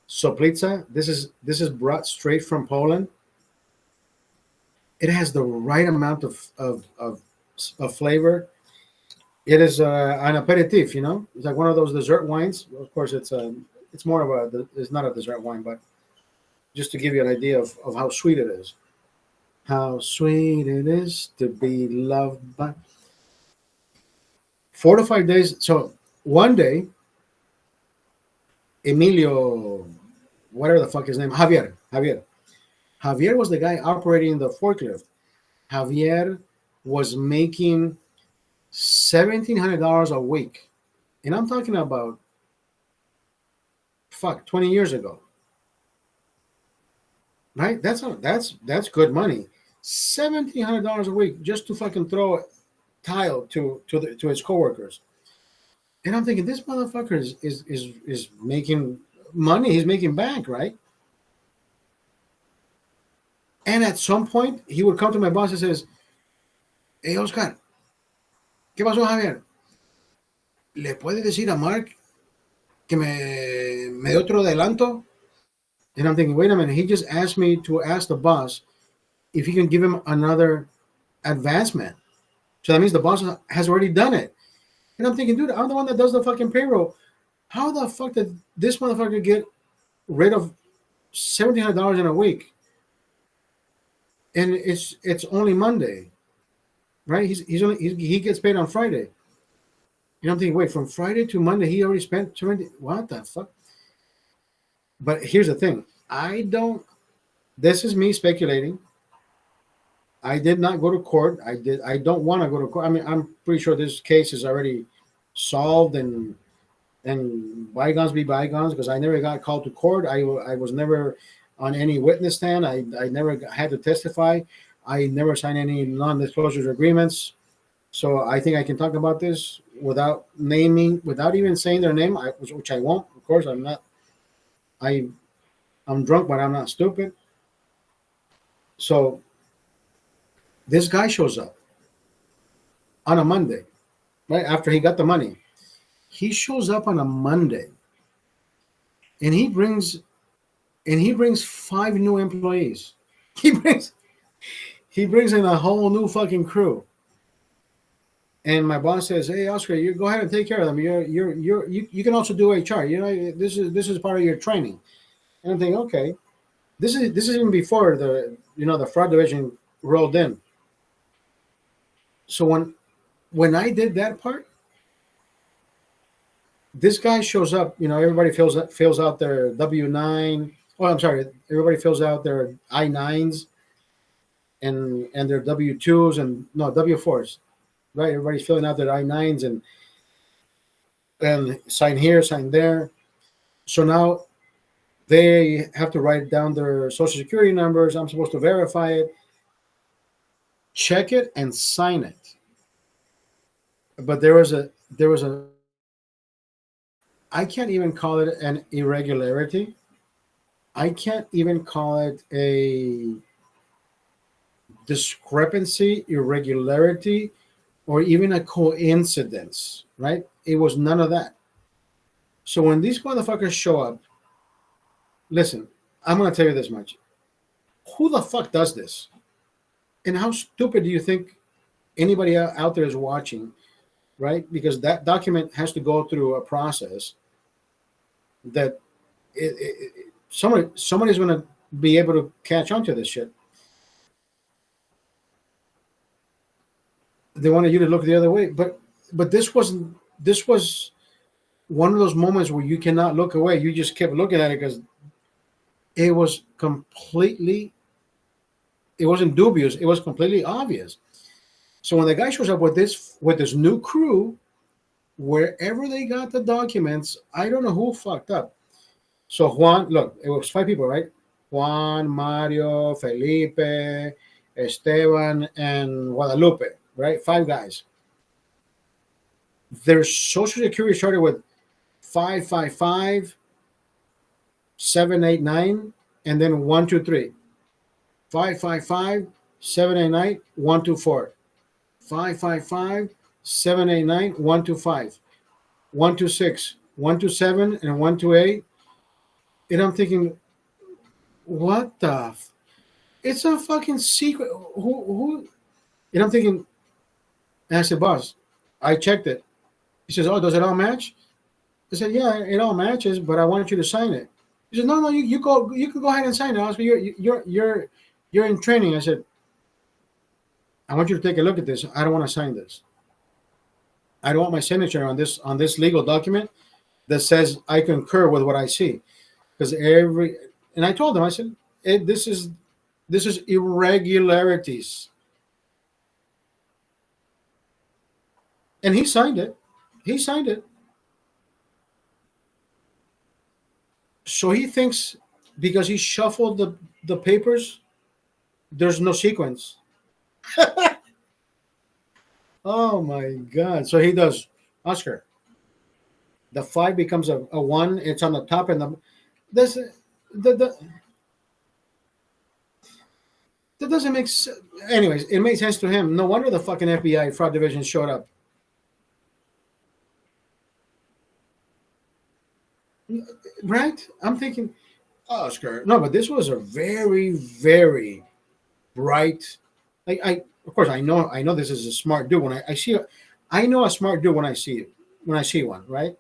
Soplica. This is brought straight from Poland. It has the right amount of flavor. It is an aperitif, It's like one of those dessert wines. Of course, it's more of it's not a dessert wine, but just to give you an idea of how sweet it is. How sweet it is to be loved by 4 to 5 days. So one day, Emilio, whatever the fuck his name, Javier was the guy operating the forklift. Javier was making $1,700 a week, and I'm talking about 20 years ago, right? That's good money. $1,700 a week just to fucking throw a tile to his coworkers. And I'm thinking this motherfucker is making money. He's making bank, right? And at some point, he would come to my boss and says, "Hey, Oscar, ¿qué pasó, Javier? ¿Le puedes decir a Mark que me dé otro adelanto?" And I'm thinking, wait a minute. He just asked me to ask the boss if he can give him another advancement. So that means the boss has already done it. And I'm thinking, dude, I'm the one that does the fucking payroll. How the fuck did this motherfucker get rid of $1,700 in a week? And it's only Monday, right? He gets paid on Friday. And I'm thinking, wait, from Friday to Monday, he already spent 20. What the fuck? But here's the thing. This is me speculating. I did not go to court. I don't want to go to court. I mean, I'm pretty sure this case is already solved and bygones be bygones, because I never got called to court. I was never on any witness stand. I never had to testify. I never signed any non-disclosure agreements. So I think I can talk about this without even saying their name, which I won't. Of course, I'm not. I'm drunk, but I'm not stupid. So this guy shows up on a Monday, right after he got the money. He shows up on a Monday, and he brings 5 new employees. He brings in a whole new fucking crew. And my boss says, "Hey, Oscar, you go ahead and take care of them. You can also do HR. This is part of your training." And I'm thinking, okay, this is even before the fraud division rolled in. So when I did that part, this guy shows up. Everybody fills out their W-9. Oh, I'm sorry. Everybody fills out their I-9s and their W-2s and no W-4s. Right, everybody's filling out their I-9s and sign here, sign there. So now they have to write down their social security numbers. I'm supposed to verify it, check it, and sign it. But there was a I can't even call it an irregularity. I can't even call it a discrepancy, irregularity, or even a coincidence, right? It was none of that. So when these motherfuckers show up, listen, I'm going to tell you this much. Who the fuck does this? And how stupid do you think anybody out there is watching, right? Because that document has to go through a process that somebody's going to be able to catch on to this shit. They wanted you to look the other way, but this was one of those moments where you cannot look away. You just kept looking at it because it was it wasn't dubious. It was completely obvious. So when the guy shows up with this new crew, wherever they got the documents, I don't know who fucked up. So Juan, look, it was 5 people, right? Juan, Mario, Felipe, Esteban, and Guadalupe, right? 5 guys. Their social security started with 555, 789, and then 123. 555-789-124. 555-789-125. 126, 127, and 128. And I'm thinking, what the? It's a fucking secret. Who? And I'm thinking, and I said, boss, I checked it. He says, oh, does it all match? I said, yeah, it all matches, but I want you to sign it. He said, no, you go, you can go ahead and sign it. Oscar, you're in training. I said, I want you to take a look at this. I don't want to sign this. I don't want my signature on this legal document that says I concur with what I see. Because and I told him, I said, this is irregularities. And he signed it. He signed it. So he thinks because he shuffled the papers, there's no sequence. Oh my God. So he does, Oscar. The five becomes a one. It's on the top, and this the that doesn't make sense. Anyways, it made sense to him. No wonder the fucking FBI fraud division showed up. Right? I'm thinking, Oscar. No, but this was a very, very bright. I of course I know this is a smart dude when I see. I know a smart dude when I see it. When I see one, right?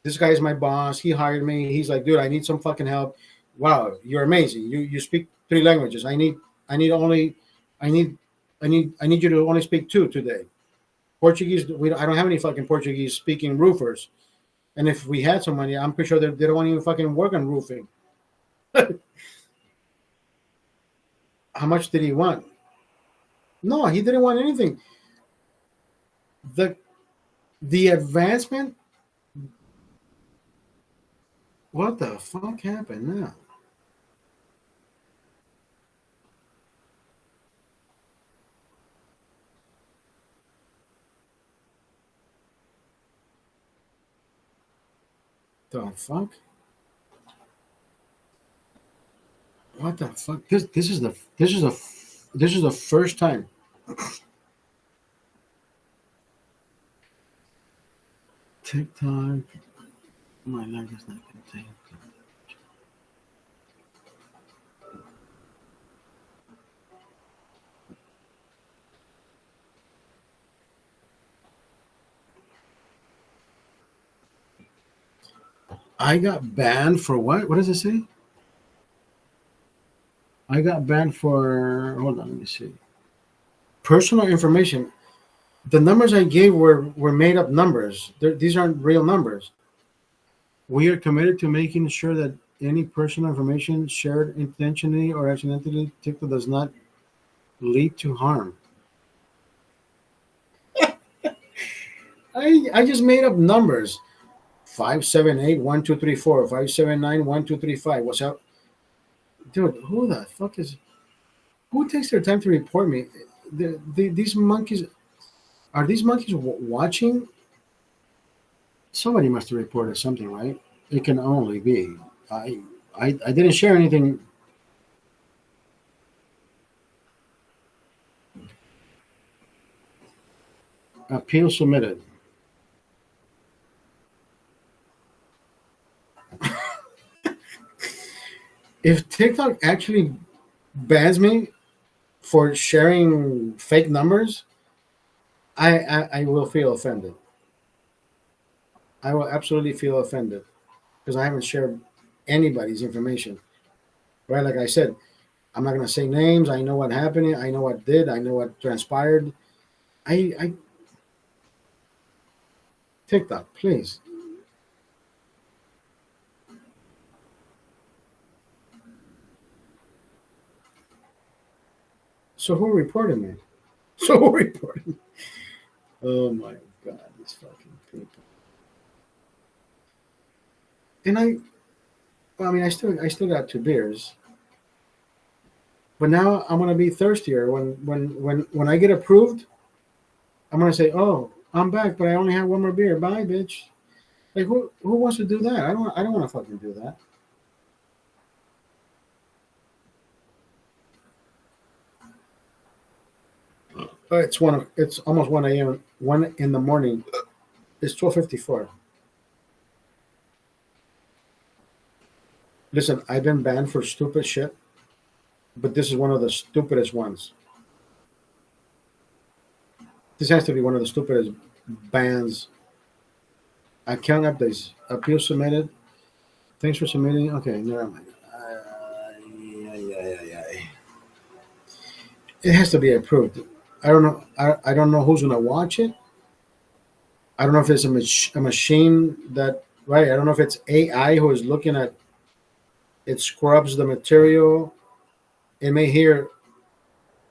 This guy is my boss. He hired me. He's like, dude, I need some fucking help. Wow, you're amazing. You speak three languages. I need only I need I need you to only speak two today. Portuguese. I don't have any fucking Portuguese speaking roofers. And if we had some money, I'm pretty sure they don't want to even fucking work on roofing. How much did he want? No, he didn't want anything. The the advancement. What the fuck happened now? The fuck? What the fuck? This is the first time. TikTok. My life is not contained. I got banned for what? What does it say? I got banned for. Hold on, let me see. Personal information. The numbers I gave were made up numbers. These aren't real numbers. We are committed to making sure that any personal information shared intentionally or accidentally TikTok does not lead to harm. I just made up numbers. 578-1234, 579-1235. What's up? Dude, who the fuck is who takes their time to report me? These monkeys are these monkeys watching? Somebody must have reported something, right? It can only be. I I didn't share anything. Appeal submitted. If TikTok actually bans me for sharing fake numbers, I will feel offended. I will absolutely feel offended because I haven't shared anybody's information. Right? Like I said, I'm not gonna say names. I know what happened. I know what did. I know what transpired. I TikTok, please. So who reported me? So who reported me? Oh my god, these fucking people. And well, I mean, I still got two beers, but now I'm gonna be thirstier when I get approved. I'm gonna say, oh, I'm back, but I only have one more beer. Bye, bitch. Like who wants to do that? I don't want to fucking do that. It's almost 1 a.m. 1 in the morning. It's 12:54. Listen, I've been banned for stupid shit, but this is one of the stupidest ones. This has to be one of the stupidest bans. Account updates. Appeal submitted. Thanks for submitting. Okay, never mind. It has to be approved. I don't know. I don't know who's gonna watch it. I don't know if it's a machine that right. I don't know if it's AI who is looking at it scrubs the material. It may hear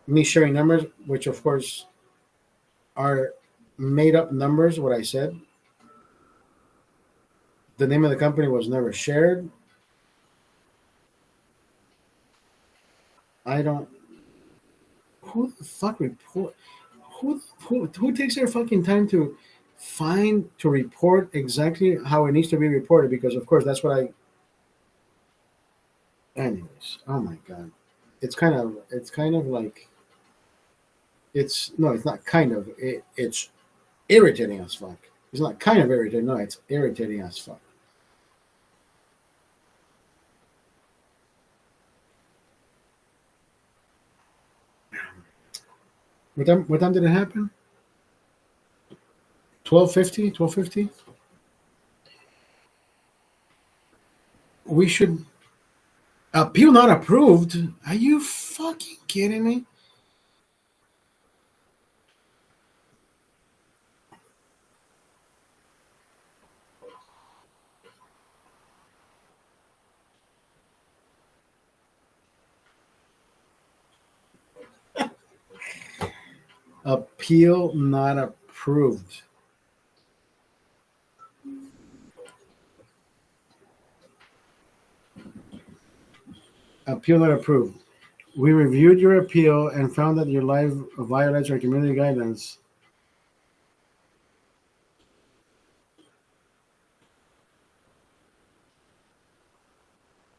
me sharing numbers, which of course are made up numbers. What I said. The name of the company was never shared. I don't. Who the fuck report? Who takes their fucking time to find to report exactly how it needs to be reported? Because of course that's what I. Anyways, oh my god, it's kind of like it's no, it's not kind of it's irritating as fuck. It's not kind of irritating. No, it's irritating as fuck. What time did it happen? 12:50. 12:50. We should appeal not approved. Are you fucking kidding me? Appeal not approved. Appeal not approved. We reviewed your appeal and found that your live violates our community guidelines.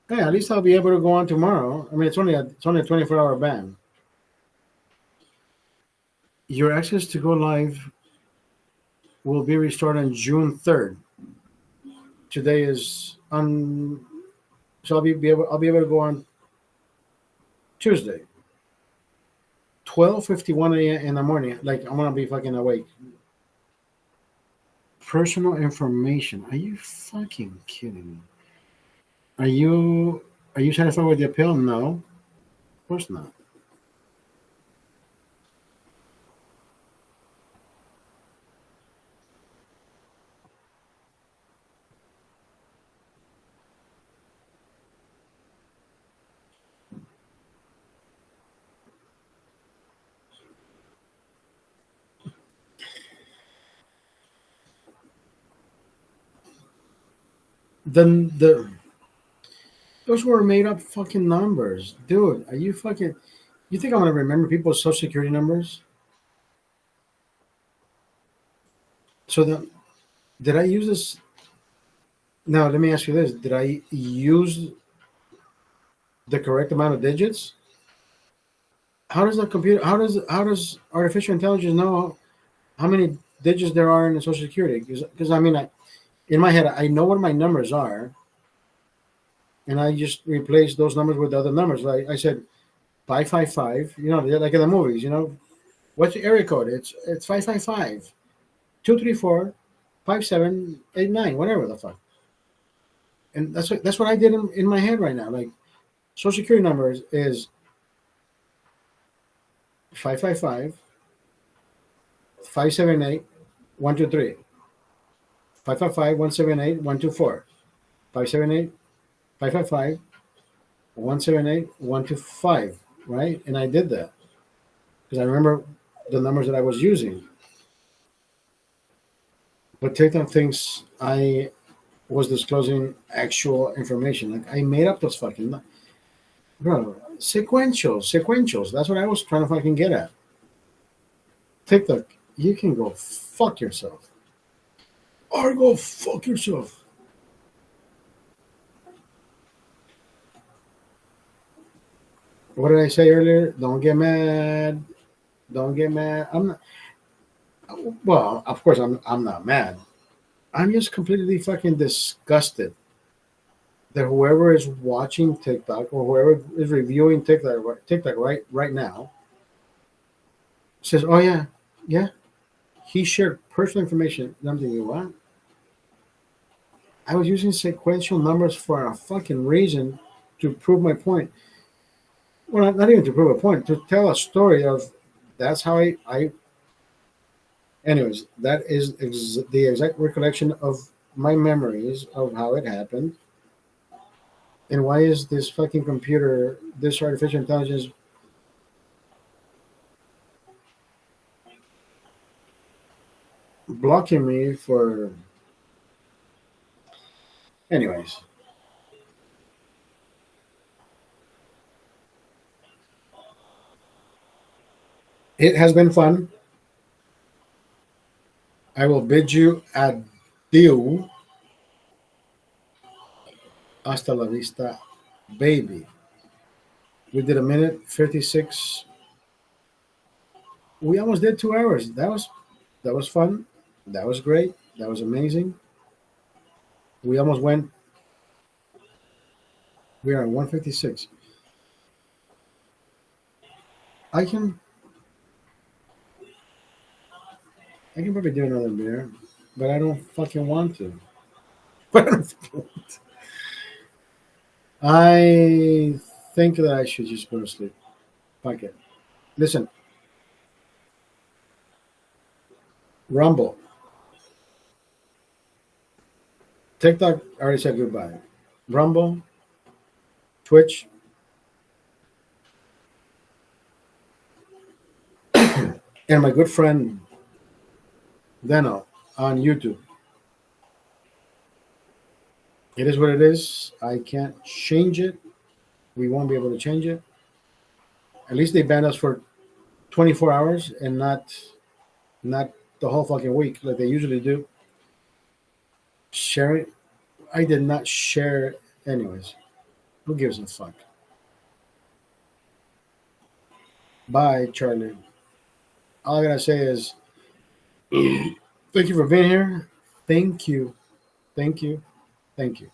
Hey, at least I'll be able to go on tomorrow. I mean, it's only a 24-hour ban. Your access to go live will be restored on June 3rd. Today is on, so I'll be able to go on Tuesday, 12:51 a.m. in the morning. Like I'm gonna be fucking awake. Personal information. Are you fucking kidding me? Are you are you satisfied with the appeal? No, of course not. Then those were made up fucking numbers, dude. Are you fucking? You think I'm gonna remember people's social security numbers? So then, did I use this? Now let me ask you this: did I use the correct amount of digits? How does the computer? How does artificial intelligence know how many digits there are in the social security? Because I mean, in my head, I know what my numbers are, and I just replace those numbers with other numbers. Like I said, 555. You know, like in the movies. You know, what's your area code? It's 555 234 5789, whatever the fuck. And that's what I did in my head right now. Like social security numbers is 555 578 123 555 178 124 578 555 178 125. Right, and I did that because I remember the numbers that I was using. But TikTok thinks I was disclosing actual information. Like I made up those fucking bro sequentials. That's what I was trying to fucking get at. TikTok, you can go fuck yourself. Or go fuck yourself. What did I say earlier? Don't get mad. Don't get mad. I'm not. Well, of course, I'm not mad. I'm just completely fucking disgusted that whoever is watching TikTok or whoever is reviewing TikTok right now says, "Oh yeah, yeah, he shared personal information." And I'm thinking, what? I was using sequential numbers for a fucking reason to prove my point. Well, not even to prove a point, to tell a story of that's how I anyways, that is the exact recollection of my memories of how it happened. And why is this fucking computer, this artificial intelligence, blocking me for. Anyways, it has been fun. I will bid you adieu. Hasta la vista, baby. We did a minute 56. We almost did 2 hours. That was fun. That was great. That was amazing. We almost went. We are at 156. I can I can probably do another beer, but I don't fucking want to. I think that I should just go to sleep. Fuck it. Listen, Rumble, TikTok already said goodbye. Rumble, Twitch, and my good friend Deno on YouTube. It is what it is. I can't change it. We won't be able to change it. At least they banned us for 24 hours and not the whole fucking week like they usually do. Sharing, I did not share. Anyways, who gives a fuck? Bye, Charlie. All I gotta say is thank you for being here. Thank you. Thank you. Thank you.